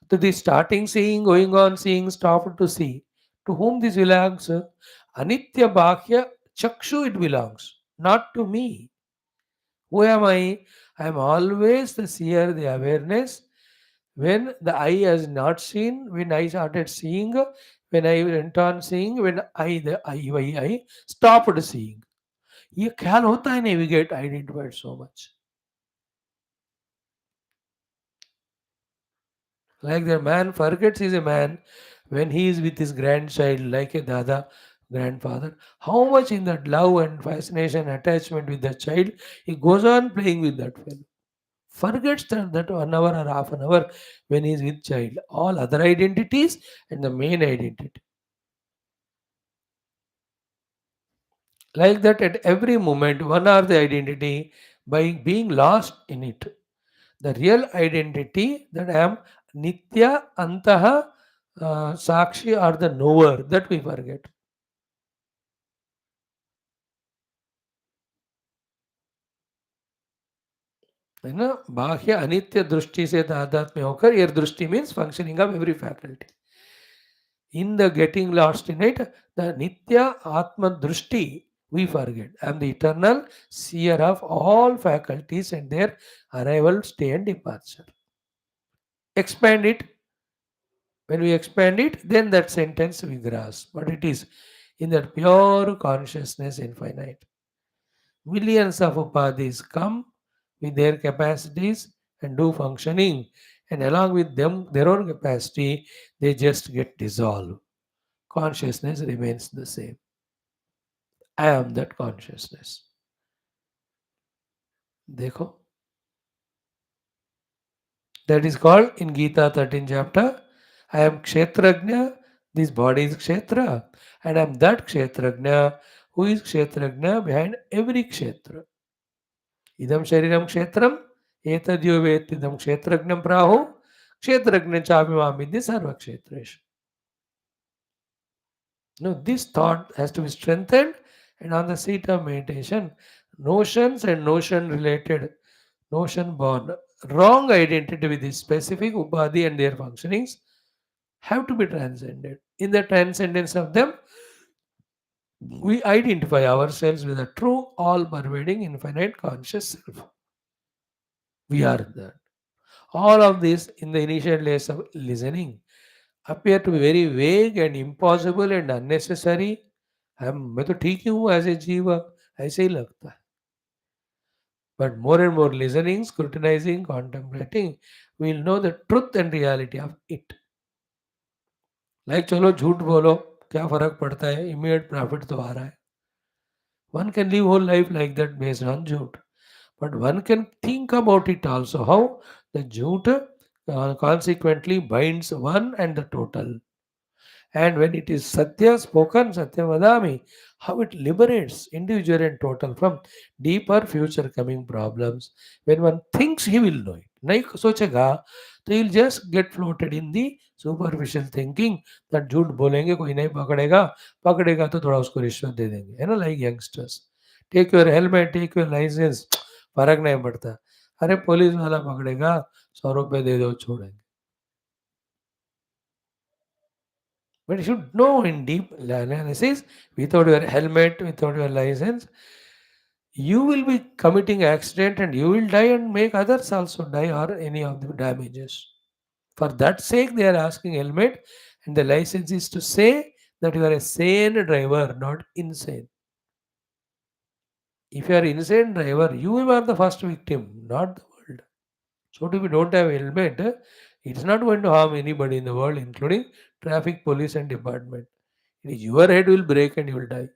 To the starting seeing, going on seeing, stop to see. To whom this belongs? Anitya Bhakya Chakshu it belongs, not to me. Who am I? I am always the seer, the awareness. When the eye has not seen, when I started seeing, when I went on seeing, when I stopped seeing. ये ख्याल होता है नहीं, we get identified so much. Like the man forgets he's a man when he is with his grandchild, like a dada, grandfather. How much in that love and fascination, attachment with the child, he goes on playing with that fellow. Forgets that 1 hour or half an hour when he is with child. All other identities and the main identity. Like that at every moment, one or the identity by being lost in it. The real identity that I am Nitya Antaha Sakshi or the knower, that we forget. है ना, बाह्य अनित्य दृष्टि से तादात्म्य होकर ये दृष्टि means functioning of every faculty. In the getting lost in it, the nitya atma drishti we forget. I am the eternal seer of all faculties and their arrival, stay, and departure. Expand it. When we expand it, then that sentence we grasp. But it is in that pure consciousness infinite. Millions of upadhis come with their capacities and do functioning, and along with them, their own capacity, they just get dissolved. Consciousness remains the same. I am that consciousness. देखो, that is called in Gita 13 chapter. I am Kshetrajna, this body is Kshetra, and I am that Kshetrajna who is Kshetrajna behind every Kshetra. Idam Shariram Kshetram, Etadyo Vetidam Kshetrajnam Prahu, Kshetrajna Chavimamidhi Sarva Kshetresh. No, this thought has to be strengthened, and on the seat of meditation, notions and notion related, notion born, wrong identity with this specific upadhi and their functionings have to be transcended. In the transcendence of them, we identify ourselves with a true, all pervading, infinite conscious self. We are that. All of this in the initial days of listening appear to be very vague and impossible and unnecessary. मैं तो ठीक ही हूँ as a जीव, ऐसे ही लगता है. But more and more listening, scrutinizing, contemplating, we will know the truth and reality of it. Like चलो झूठ बोलो, क्या फर्क पड़ता है, immediate प्रॉफिट तो आ रहा है. One can live whole life like that based on झूठ. But one can think about it also, how the झूठ consequently binds one and the total. And when it is Satya spoken, Satya Vadami, how it liberates individual and total from deeper future coming problems. When one thinks he will know it, नहीं सोचेगा तो he will just get floated in the superficial thinking that झूठ बोलेंगे कोई नहीं पकड़ेगा, पकड़ेगा तो थोड़ा उसको रिश्वत दे देंगे, है ना, like youngsters. Take your helmet, take your license, फर्क नहीं पड़ता. अरे पुलिस वाला पकड़ेगा, 100 रुपए दे दो छोड़ेंगे. But you should know in deep analysis, without your helmet, without your license, you will be committing accident and you will die and make others also die or any of the damages. For that sake, they are asking helmet, and the license is to say that you are a sane driver, not insane. If you are insane driver, you are the first victim, not the world. So if you don't have helmet, it's not going to harm anybody in the world, including traffic police and department. It is your head will break and you will die.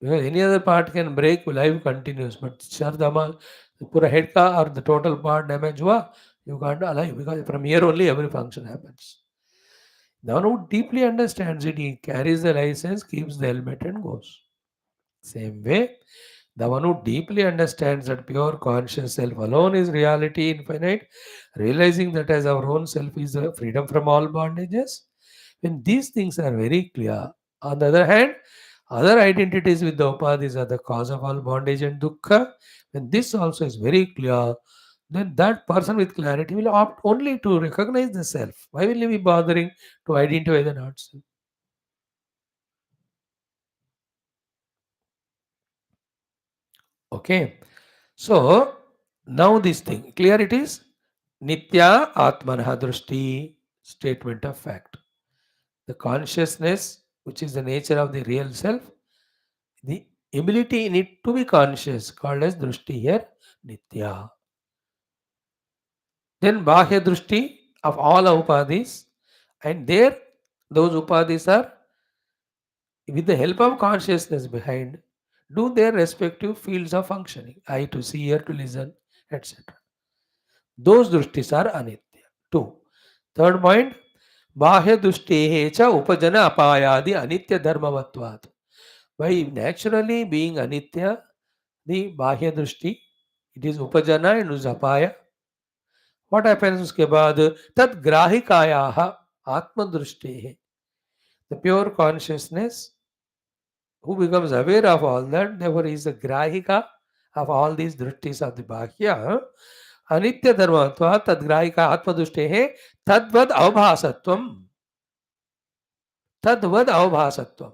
Because any other part can break, life continues. But Shardama, the pura head ka or the total part damage hua, you can't alive because from here only every function happens. The one who deeply understands it, he carries the license, keeps the helmet and goes. Same way, the one who deeply understands that pure conscious self alone is reality infinite, realizing that as our own self is the freedom from all bondages. When these things are very clear, on the other hand, other identities with the upadhis are the cause of all bondage and dukkha. When this also is very clear, then that person with clarity will opt only to recognize the self. Why will he be bothering to identify the not self? Okay. So now this thing, clear it is Nitya Atmanha Drushti, statement of fact. The consciousness, which is the nature of the real self, the ability in it to be conscious, called as Drushti here, Nitya. Then Bahya Drushti of all upadhis, and there those upadhis are with the help of consciousness behind, do their respective fields of functioning, eye to see, ear to listen, etc. Those drushtis are anitya. Two. Third point, bahya dushti cha upajana apayadi anitya dharmavatvat. By naturally being anitya, the bahya drushti, it is upajana and usapaya. What happens uske baad? Tad grahikayaha atma drushti. The pure consciousness who becomes aware of all that, therefore is the grahika of all these drishtis of the bahya. अनित्य धर्मत्वा तद्ग्राहिका आत्मदुष्टे तद्वद अवभासत्वम तद्वद अवभासत्वम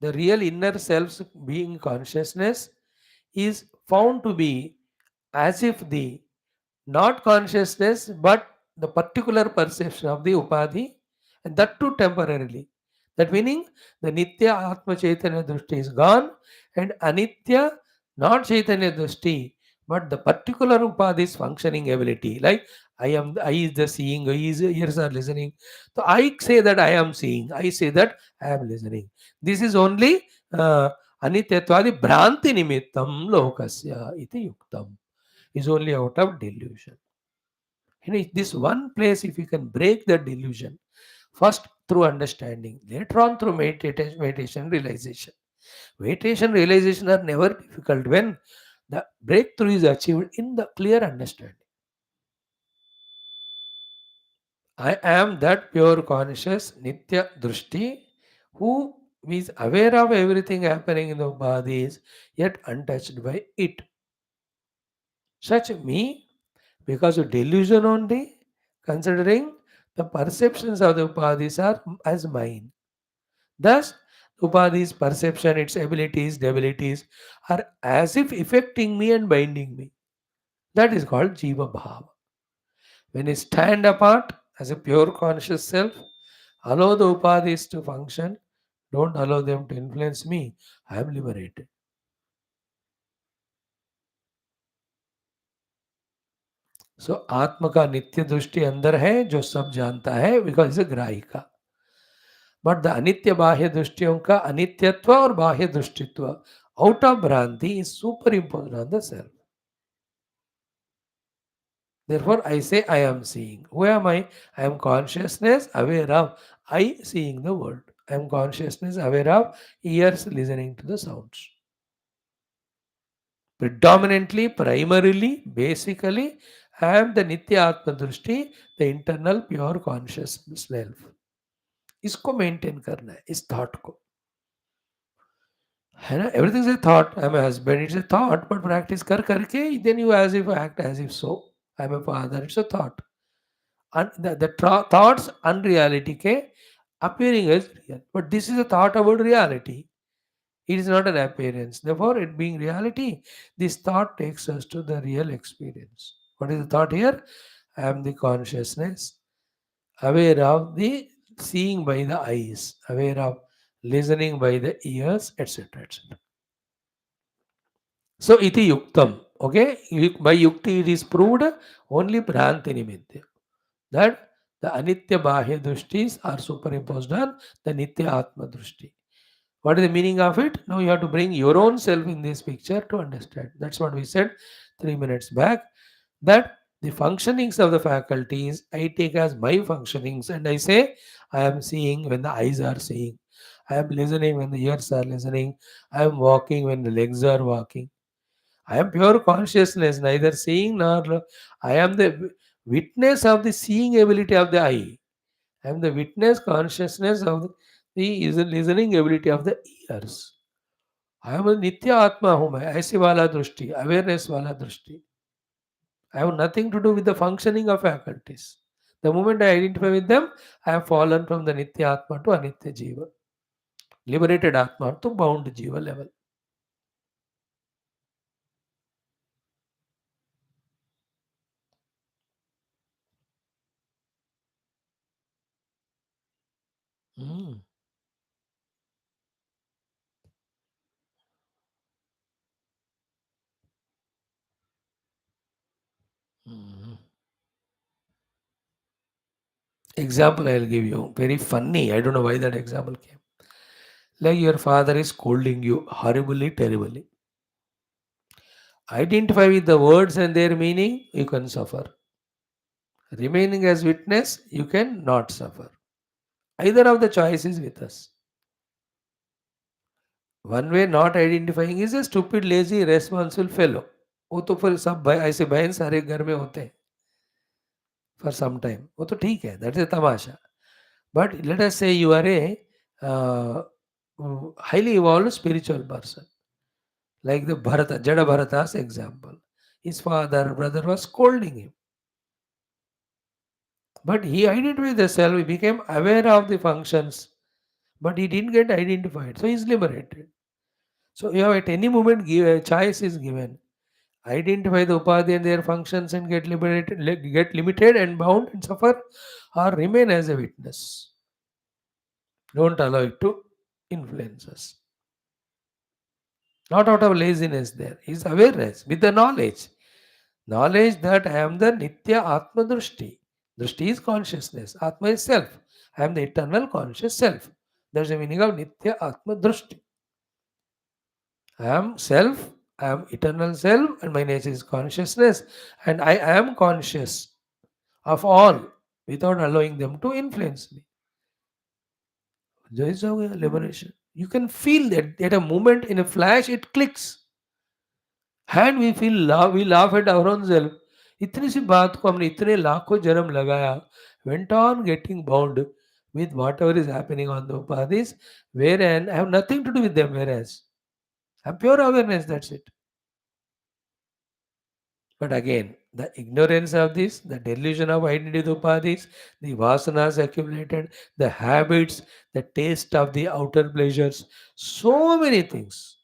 the real inner self's being consciousness is found to be as if the not consciousness but the particular perception of the upadhi, and that too temporarily. That meaning the nitya atma chaitanya drushti is gone and anitya not chaitanya drushti but the particular upadhi's functioning ability. Like I is the seeing, ears are listening. So I say that I am seeing, I say that I am listening. This is only anityatwadi bhranti nimittam lokasya iti yuktam, is only out of delusion. This one place, if you can break the delusion, first through understanding, later on through meditation realization. Meditation realization are never difficult when the breakthrough is achieved in the clear understanding. I am that pure conscious Nitya Drushti who is aware of everything happening in the bodies yet untouched by it. Such me, because of delusion only, considering the perceptions of the upadhis are as mine. Thus, upadhis perception, its abilities, debilities are as if affecting me and binding me. That is called jiva bhava. When you stand apart as a pure conscious self, allow the upadhis to function, don't allow them to influence me, I am liberated. सो आत्म का नित्य दृष्टि अंदर है जो सब जानता है बिकॉज इज ग्राहिका. बट द अनित्य बाह्य दृष्टियों का अनित्यत्व और बाह्य दृष्टित्व आउट ऑफ भ्रांति is super impose on the self. Therefore, I say I am seeing. Who am I? I am consciousness aware of I seeing the world. I am consciousness aware of ears listening to the sounds. Predominantly, primarily, basically, I am the Nitya Atma Drushti, the internal pure conscious self. इसको maintain करना है इस thought को, है ना. Everything is a thought. I am a husband, it's a thought, but practice कर करके then you as if act as if so I am a father, it's a thought. thoughts unreality ke appearing as real. But this is a thought about reality. It is not an appearance. Therefore, it being reality, this thought takes us to the real experience. What is the thought here? I am the consciousness, aware of the seeing by the eyes, aware of listening by the ears, etc. etc. So, iti yuktam. Okay, by yukti it is proved only pranti nimittya. That the anitya bahya drishtis are superimposed on the nitya atma drishti. What is the meaning of it? Now you have to bring your own self in this picture to understand. That's what we said 3 minutes back. That the functionings of the faculties I take as my functionings and I say I am seeing when the eyes are seeing. I am listening when the ears are listening. I am walking when the legs are walking. I am pure consciousness, neither seeing nor I am the witness of the seeing ability of the eye. I am the witness consciousness of the listening ability of the ears. I am a Nitya Atma हूँ मैं ऐसी वाला दृष्टि awareness वाला दृष्टि. I have nothing to do with the functioning of faculties. The moment I identify with them, I have fallen from the Nitya Atma to Anitya Jiva. Liberated Atma to bound Jiva level. Mm. Mm. Example I'll give you. Very funny. I don't know why that example came. Like your father is scolding you horribly, terribly. Identify with the words and their meaning, you can suffer. Remaining as witness, you can not suffer. Either of the choice is with us. One way not identifying is a stupid, lazy, irresponsible fellow. वो तो फिर सब भाई ऐसे बहन सारे घर में होते हैं फॉर सम टाइम वो तो ठीक है दैट इज तमाशा but let us say you are a highly evolved spiritual person like the Bharata, Jada Bharata's example. His father, brother was scolding him. But he identified the self, he became aware of the functions, but he didn't get identified. So he's liberated. So you have at any moment a choice is given. Identify the upadhi and their functions and get liberated, get limited and bound and suffer, or remain as a witness. Don't allow it to influence us. Not out of laziness there. Is awareness with the knowledge. Knowledge that I am the Nitya Atma Drushti. Drushti is consciousness. Atma is self. I am the eternal conscious self. That's the meaning of Nitya Atma Drushti. I am self, I am eternal self, and my nature is consciousness, and I am conscious of all without allowing them to influence me. There is a liberation. You can feel that at a moment, in a flash, it clicks. And we feel love, we laugh at our own self. इतनी सी बात को हमने इतने लाखों जन्म लगाया went on getting bound with whatever is happening on the upadhis wherein I have nothing to do with them whereas I'm pure awareness that's it. But again, the ignorance of this, the delusion of identity with upadhis, the vasanas accumulated, the habits, the taste of the outer pleasures, so many things.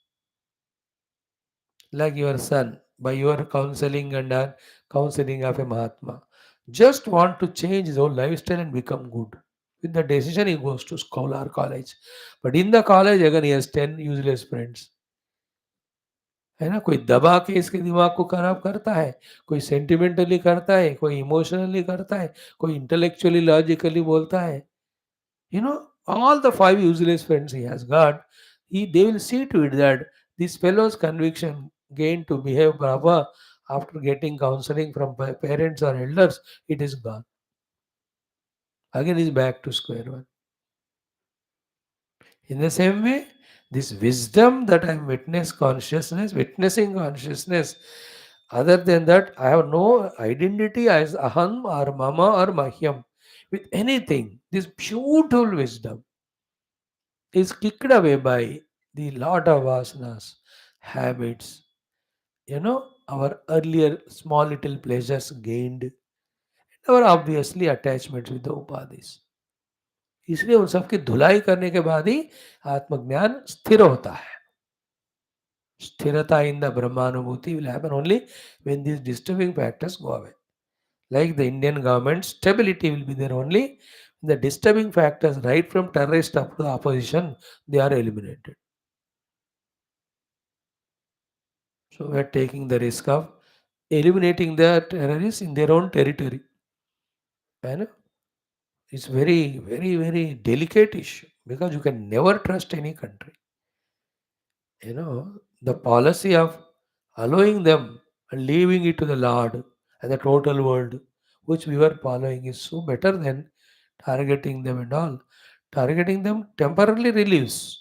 Like your son, by your counseling and counseling of a Mahatma, just want to change his whole lifestyle and become good. With the decision, he goes to school or college. But in the college, again, he has 10 useless friends. है ना कोई दबा के इसके दिमाग को खराब करता है कोई सेंटिमेंटली करता है कोई इमोशनली करता है कोई इंटेलेक्चुअली लॉजिकली बोलता है you know all the five useless friends he has got they will see to it that this fellow's conviction gained to behave brava after getting counseling from parents or elders it is gone again he's back to square one. In the same way, this wisdom that I'm witnessing consciousness, other than that, I have no identity as aham or mama or mahyam with anything. This beautiful wisdom is kicked away by the lot of vasanas, habits, our earlier small little pleasures gained. There were obviously attachments with the upadhis. इसलिए उन सबकी धुलाई करने के बाद ही आत्मज्ञान स्थिर होता है. Sthirata in the Brahmanubhuti will happen only when these disturbing factors go away. Like the Indian government, stability will be there only when the disturbing factors, right from terrorist up to the opposition, they are eliminated. So we are taking the risk of eliminating the terrorists in their own territory. And it's very, very, very delicate issue because you can never trust any country. The policy of allowing them and leaving it to the Lord and the total world, which we were following, is so better than targeting them and all. Targeting them temporarily relieves.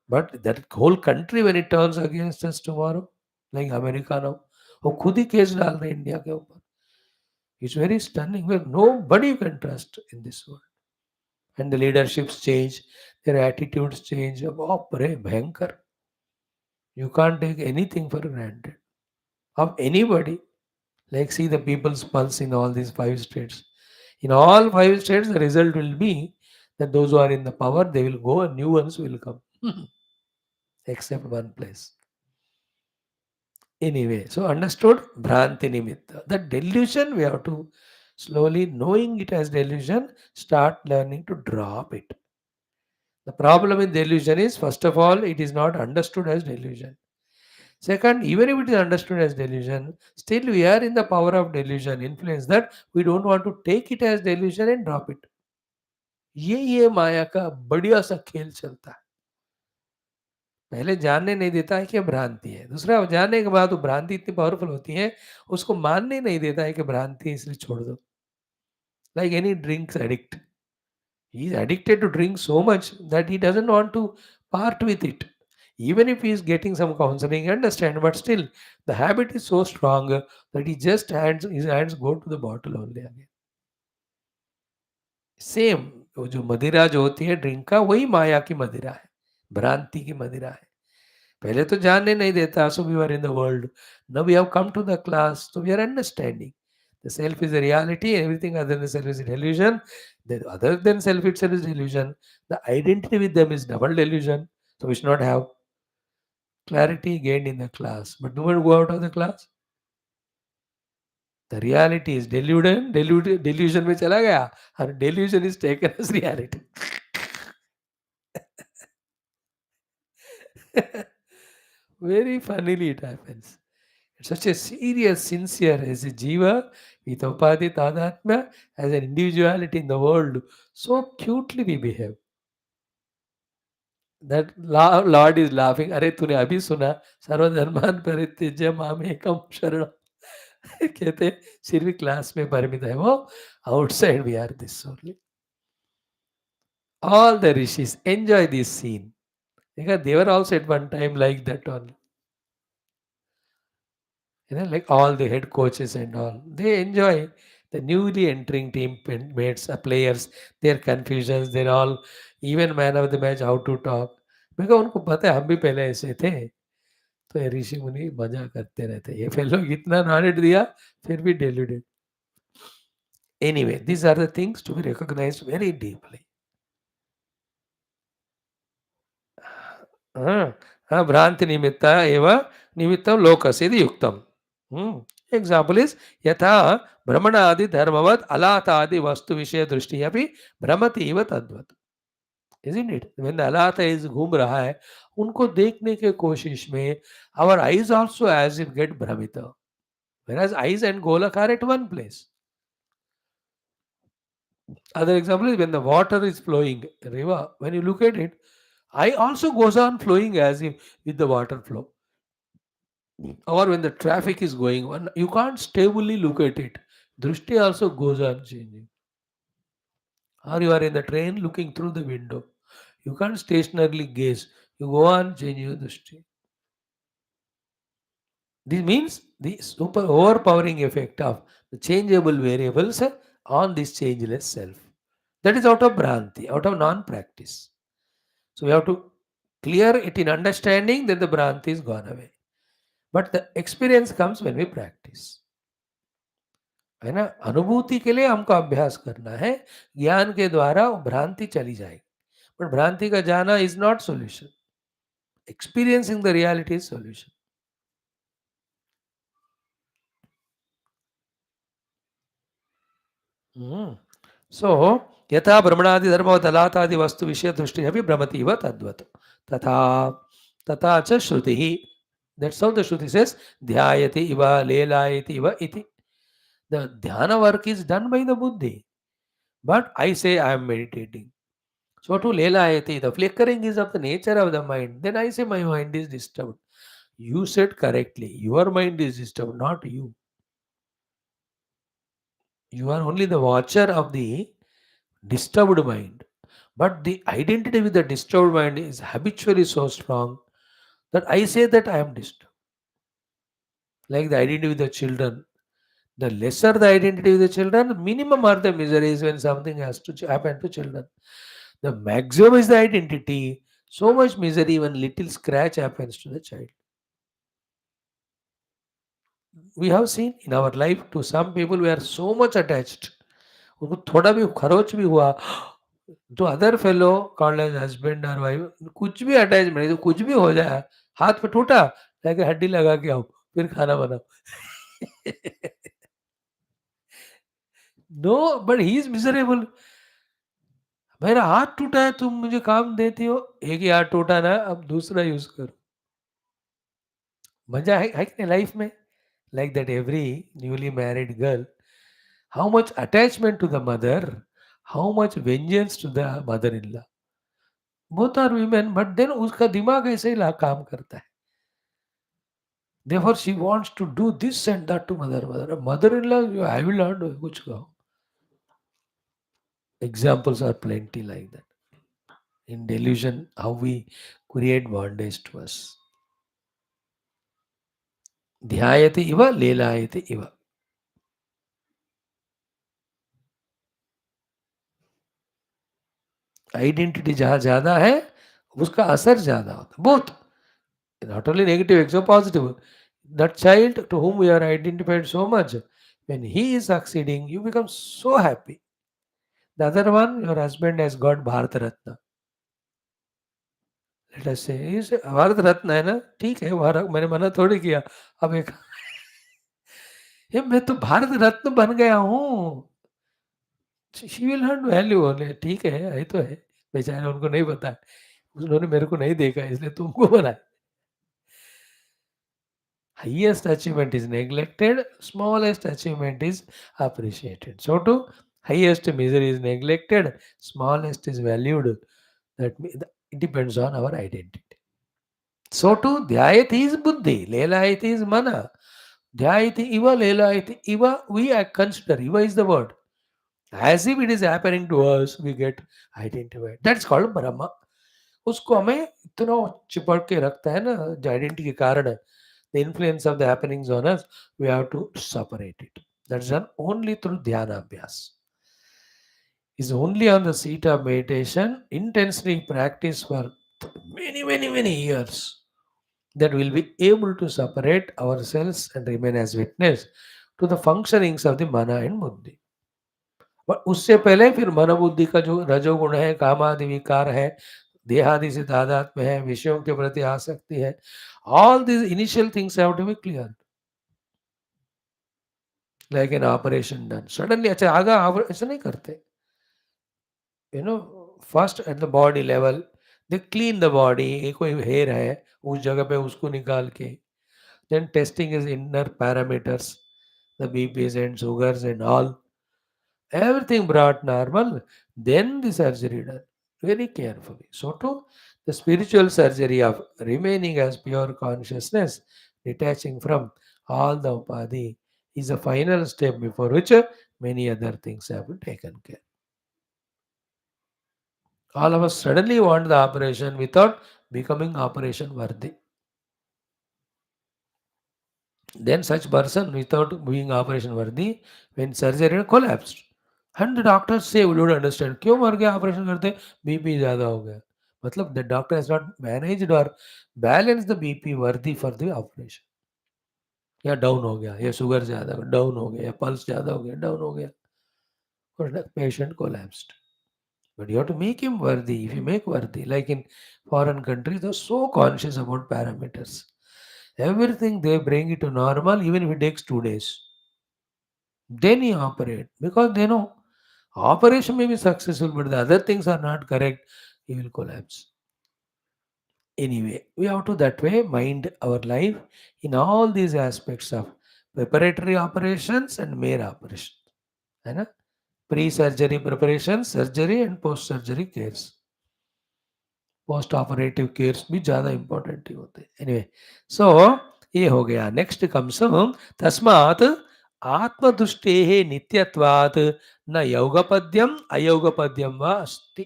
But that whole country, when it turns against us tomorrow, like America now, वो खुद ही case डाल रहे हैं India के ऊपर. It's very stunning. Well, nobody you can trust in this world. And the leaderships change, their attitudes change. बाप रे भयंकर. You can't take anything for granted of anybody. Like, see the people's pulse in all these five states. In all five states, the result will be that those who are in the power, they will go and new ones will come. Except one place. Anyway, so understood Bhranti Nimitta. The delusion, we have to slowly, knowing it as delusion, start learning to drop it. The problem with delusion is, first of all, it is not understood as delusion. Second, even if it is understood as delusion, still we are in the power of delusion, influence that we don't want to take it as delusion and drop it. ये माया का बढ़िया सा खेल चलता है. पहले जानने नहीं देता है कि भ्रांति है. दूसरा, जानने के बाद वो भ्रांति इतनी पावरफुल होती है, उसको मानने नहीं देता है कि भ्रांति है, इसलिए छोड़ दो. Like any drinks addict. He is addicted to drink so much that he doesn't want to part with it. Even if he is getting some counseling, understand, but still the habit is so strong that his hands go to the bottle only again. Same वो जो मदिरा जो होती है drink का, वही माया की मदिरा है, भ्रांति की मदिरा है. पहले तो जानने नहीं देता, so we were in the world. Now we have come to the class, so we are understanding. The self is a reality, everything other than the self is a delusion. The other than self itself is delusion. The identity with them is double delusion. So we should not have clarity gained in the class. But no one go out of the class. The reality is delusion में चला गया और delusion is taken as reality. Very funnily it happens. It's such a serious, sincere as a jiva with upadhi tadatma as an individuality in the world. So cutely we behave. That Lord is laughing. अरे तूने अभी सुना सर्वधर्मान परित्यज्य मामेकम शरणम. कहते सिर्फ class में परिमित है वो, outside we are this only. All the rishis enjoy this scene because they were also at one time like that only. Like all the head coaches and all, they enjoy the newly entering teammates, players, their confusions, their all, even man of the match, how to talk. because उनको पता है हम भी पहले ऐसे थे, तो ये ऋषि मुनि मजा करते रहते. ये फिर लोग इतना नॉलेज दिया फिर भी deluded. Anyway, these are the things to be recognized very deeply. भ्रांति निमित्ता एव निमित्तं लोकस्य इति युक्तम्. Example is यथा भ्रमणादि धर्मवत् अलातादि वस्तु विषय दृष्टि अपि भ्रमति इव तद्वत्. Isn't it? When the alata is घूम रहा है, उनको देखने के कोशिश में our eyes also as if get भ्रमित. Whereas eyes and golak are at one place. Other example is when the water is flowing, river, when you look at it, eye also goes on flowing as if with the water flow. Or when the traffic is going on, you can't stably look at it. Drishti also goes on changing. Or you are in the train looking through the window. You can't stationarily gaze. You go on changing your drishti. This means the super overpowering effect of the changeable variables on this changeless self. That is out of Bhranti, out of non-practice. So we have to clear it in understanding, then the Bhranti is gone away. But the experience comes when we practice. है ना? अनुभूति के लिए हमको अभ्यास करना है, ज्ञान के द्वारा वो भ्रांति चली जाएगी। पर भ्रांति का जाना is not solution, experiencing the reality is solution. So यथा भ्रमणादि धर्म तलातादि वस्तु विषय दृष्टि अभी भ्रमति इव तद्वत् तथा तथा च श्रुति दैट्स हाउ द श्रुति सेज ध्यायति इव लेलायति इव इति द ध्यान work is done by the बुद्धि but I say I am meditating. So to lelayati, the flickering is of the nature of the mind. Then I say my mind is disturbed. You said correctly. Your mind is disturbed, not you. You are only the watcher of the disturbed mind. But the identity with the disturbed mind is habitually so strong that I say that I am disturbed. Like the identity with the children. The lesser the identity with the children, minimum are the miseries when something has to happen to children. The maximum is the identity. So much misery when little scratch happens to the child. We have seen in our life to some people we are so much attached. उनको थोड़ा भी खरोच भी हुआ तो other fellow called as husband और wife कुछ भी अटैचमेंट नहीं तो कुछ भी हो जाए हाथ पे टूटा जाके हड्डी लगा के आओ फिर खाना बनाओ no but he is miserable मेरा हाथ टूटा है तुम मुझे काम देती हो एक ही हाथ टूटा ना अब दूसरा यूज करो मजा है कि लाइफ में like that every newly married girl how much attachment to the mother how much vengeance to the mother-in-law both are women but then उसका दिमाग ऐसे ही काम करता है therefore she wants to do this and that to mother-in-law I will not do कुछ कहो examples are plenty like that in delusion how we create bondage to us ध्यायति इव लेलायति इव आइडेंटिटी जहाँ ज्यादा है उसका असर ज्यादा होता है both not only negative exo positive that child to whom we are identified so much when he is succeeding you become so happy the other one your husband has got bharat ratna let us say is bharat ratna है ना ठीक है भारत मैंने मना थोड़ी किया अब एक ये मैं तो भारत रत्न बन गया हूँ she will not value only ठीक है ये तो है बेचारे उनको नहीं पता है उन्होंने मेरे को नहीं देखा इसलिए तुमको बनाया highest achievement is neglected, smallest achievement is appreciated. So too, highest misery is neglected, smallest is valued. It depends on our identity. So too, dhyayati is buddhi, lelayati is mana. Dhyayati iva, lelayati iva, we consider, iva is the word. As if it is happening to us, we get identified. That's called Brahma. उसको हमें इतना चिपक के रखता है ना जो identity के कारण है the influence of the happenings on us, we have to separate it. That's done only through dhyana abhyas. Is only on the seat of meditation, intensely practice for many years, that we'll be able to separate ourselves and remain as witness to the functionings of the mana and buddhi. But उससे पहले फिर मन बुद्धि का जो रजोगुण है कामादि विकार है देहादि से तादात्म्य है विषयों के प्रति आसक्ति है all these initial things have to be clear like an operation done suddenly अच्छा आगा ऐसा नहीं करते you know first at the body level they clean the body कोई hair है उस जगह पे उसको निकाल के then testing is inner parameters the BPs and sugars and all everything brought normal then the surgery done very carefully so too the spiritual surgery of remaining as pure consciousness detaching from all the upadhi is a final step before which many other things have been taken care. All of us suddenly want the operation without becoming operation worthy. Then such person without being operation worthy, when surgery collapsed. And the doctors say we don't understand क्यों मर गया operation करते BP ज्यादा हो गया मतलब the doctor has not managed or balanced the BP worthy for the operation. या down हो गया, या शुगर ज़्यादा डाउन हो गया, या पल्स ज़्यादा हो गया, डाउन हो गया, और the patient collapsed. But you have to make him worthy. If you make worthy, like in foreign countries, they're so conscious about parameters. Everything they bring it to normal, even if it takes 2 days. Then you operate because they know operation may be successful, but the other things are not correct, he will collapse. Anyway, we have to that way mind our life in all these aspects of preparatory operations and mere operations. है ना? Pre-surgery preparation, surgery and post-surgery cares. Post operative cares भी ज़्यादा important ही होते हैं anyway so ये हो गया next comes तस्मात् आत्मदृष्टे नित्यत्वात् न योगपद्यम अयोगपद्यम वा अस्ति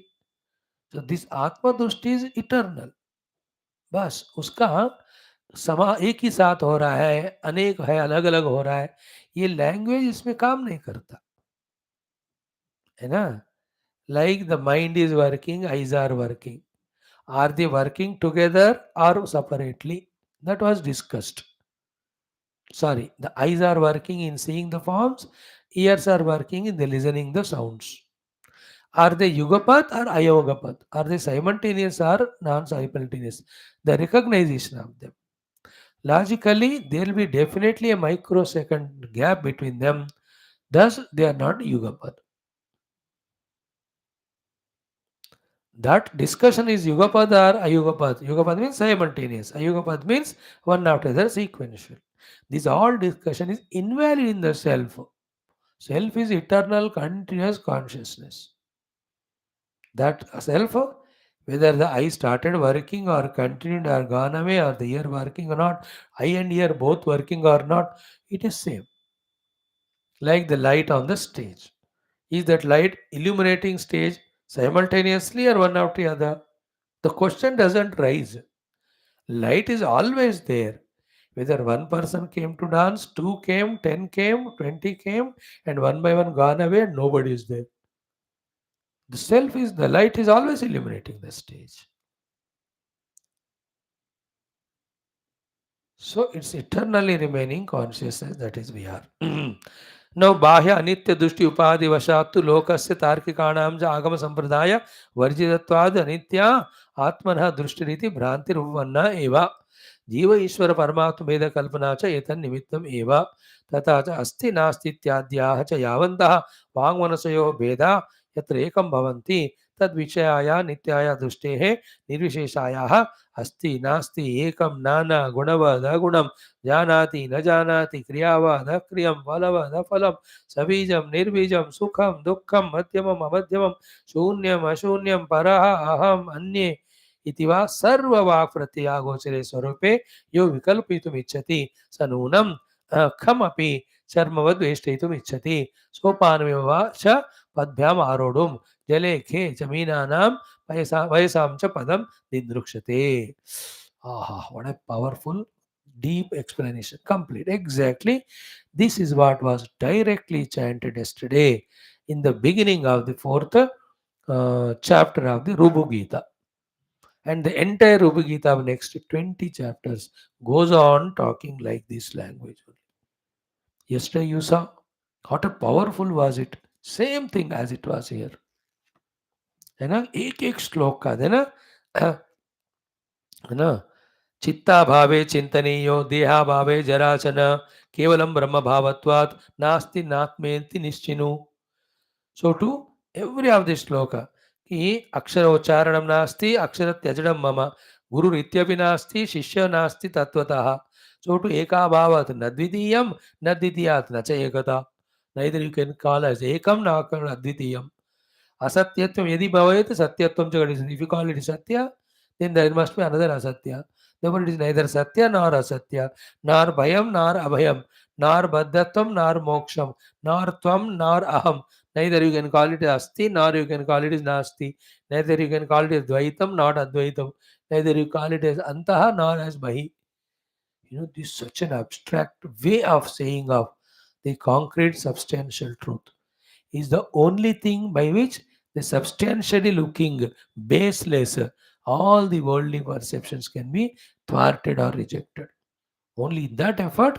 तो दिस आत्मदृष्टि इज इटर्नल बस उसका समा एक ही साथ हो रहा है अनेक है अलग अलग हो रहा है ये लैंग्वेज इसमें काम नहीं करता है ना like the mind is working eyes are working are they working together or separately? That was discussed. Sorry, the eyes are working in seeing the forms, ears are working in the listening the sounds. Are they yugapat or ayogapat? Are they simultaneous or non-simultaneous? The recognition of them. Logically, there will be definitely a microsecond gap between them. Thus, they are not yugapat. That discussion is Yugapad or Ayugapad. Yugapad means simultaneous. Ayugapad means one after the other sequential. This all discussion is invalid in the self. Self is eternal, continuous consciousness. That self, whether the eye started working or continued or gone away or the ear working or not, eye and ear both working or not, it is same. Like the light on the stage. Is that light illuminating stage simultaneously or one after the other? The question doesn't rise. Light is always there. Whether one person came to dance, two came, 10 came, 20 came, and one by one gone away, and nobody is there. The self is the light is always illuminating the stage. So it's eternally remaining consciousness that is we are. Now Bahya Anitya Dushti Upadhi Vashattu Lokasya Tarkikanam Ja Agama Sampradaya Varjitatvad Anitya Atmanha Drushtiriti Bhranti Ruvanna Eva जीव ईश्वर परमात्म भेद कल्पना च एतन् निमित्तम् एव तथा च अस्ति नास्ति इत्याद्याः च यावन्तः वाङ्मनसयोः भेदा यत्र एकं भवन्ति तद्विषयाय नित्याय दृष्टेः निर्विशेषायाः अस्ति नास्ति एकं नाना गुणवद गुणं जानाति न जानाति क्रियावद अक्रियं फलवद फलं सबीजं निर्बीजं सुखं दुःखं मध्यमम् अमध्यमं शून्यम् अशून्यं परः अहम् अन्ये इति वा सर्ववाक् प्रत्ययागोचरे स्वरूपे यो विकल्पयितुम् इच्छति स नूनं खमपि चर्मवद् वेष्टयितुम् इच्छति सोपानमेव वा च पद्भ्याम् आरोढुं जले खे च मीनानां वयसां च पदं दिदृक्षते. Ah, what a powerful, deep explanation. Complete. Exactly. This is what was directly chanted yesterday in the beginning of the fourth chapter of the Rubu Gita. And the entire Rubu Gita of next 20 chapters goes on talking like this language. Yesterday you saw what a powerful was it. Same thing as it was here. है ना एक एक श्लोक का है ना है ना चित्ता भावे चिंतनीयो देहा भावे जराचन केवलम ब्रह्म भावत्वात् नास्ति नात्मेति निश्चिनु. So to every of this shloka कि अक्षरोच्चारणं नास्ति अक्षर त्यजनं मम गुरु इत्यपि नास्ति शिष्य नास्ति तत्वतः. So to एकाभावात् न द्वितीयं न द्वितीयात् न च एकता. Neither you can call as ekam na advitiyam. Asatyatvam yadi bhavet satyatvam ch. If you call it satya, then there must be another asatya. Therefore, it is neither satya nor asatya, nor bhayam nor abhayam, nor baddhatvam nor moksham, nor tvam nor aham. Neither you can call it asti nor you can call it as nasti. Neither you can call it as dvaitam nor advaitam. Neither you call it as antaha nor as bahi. You know, this is such an abstract way of saying of the concrete substantial truth is the only thing by which the substantially looking baseless all the worldly perceptions can be thwarted or rejected. Only in that effort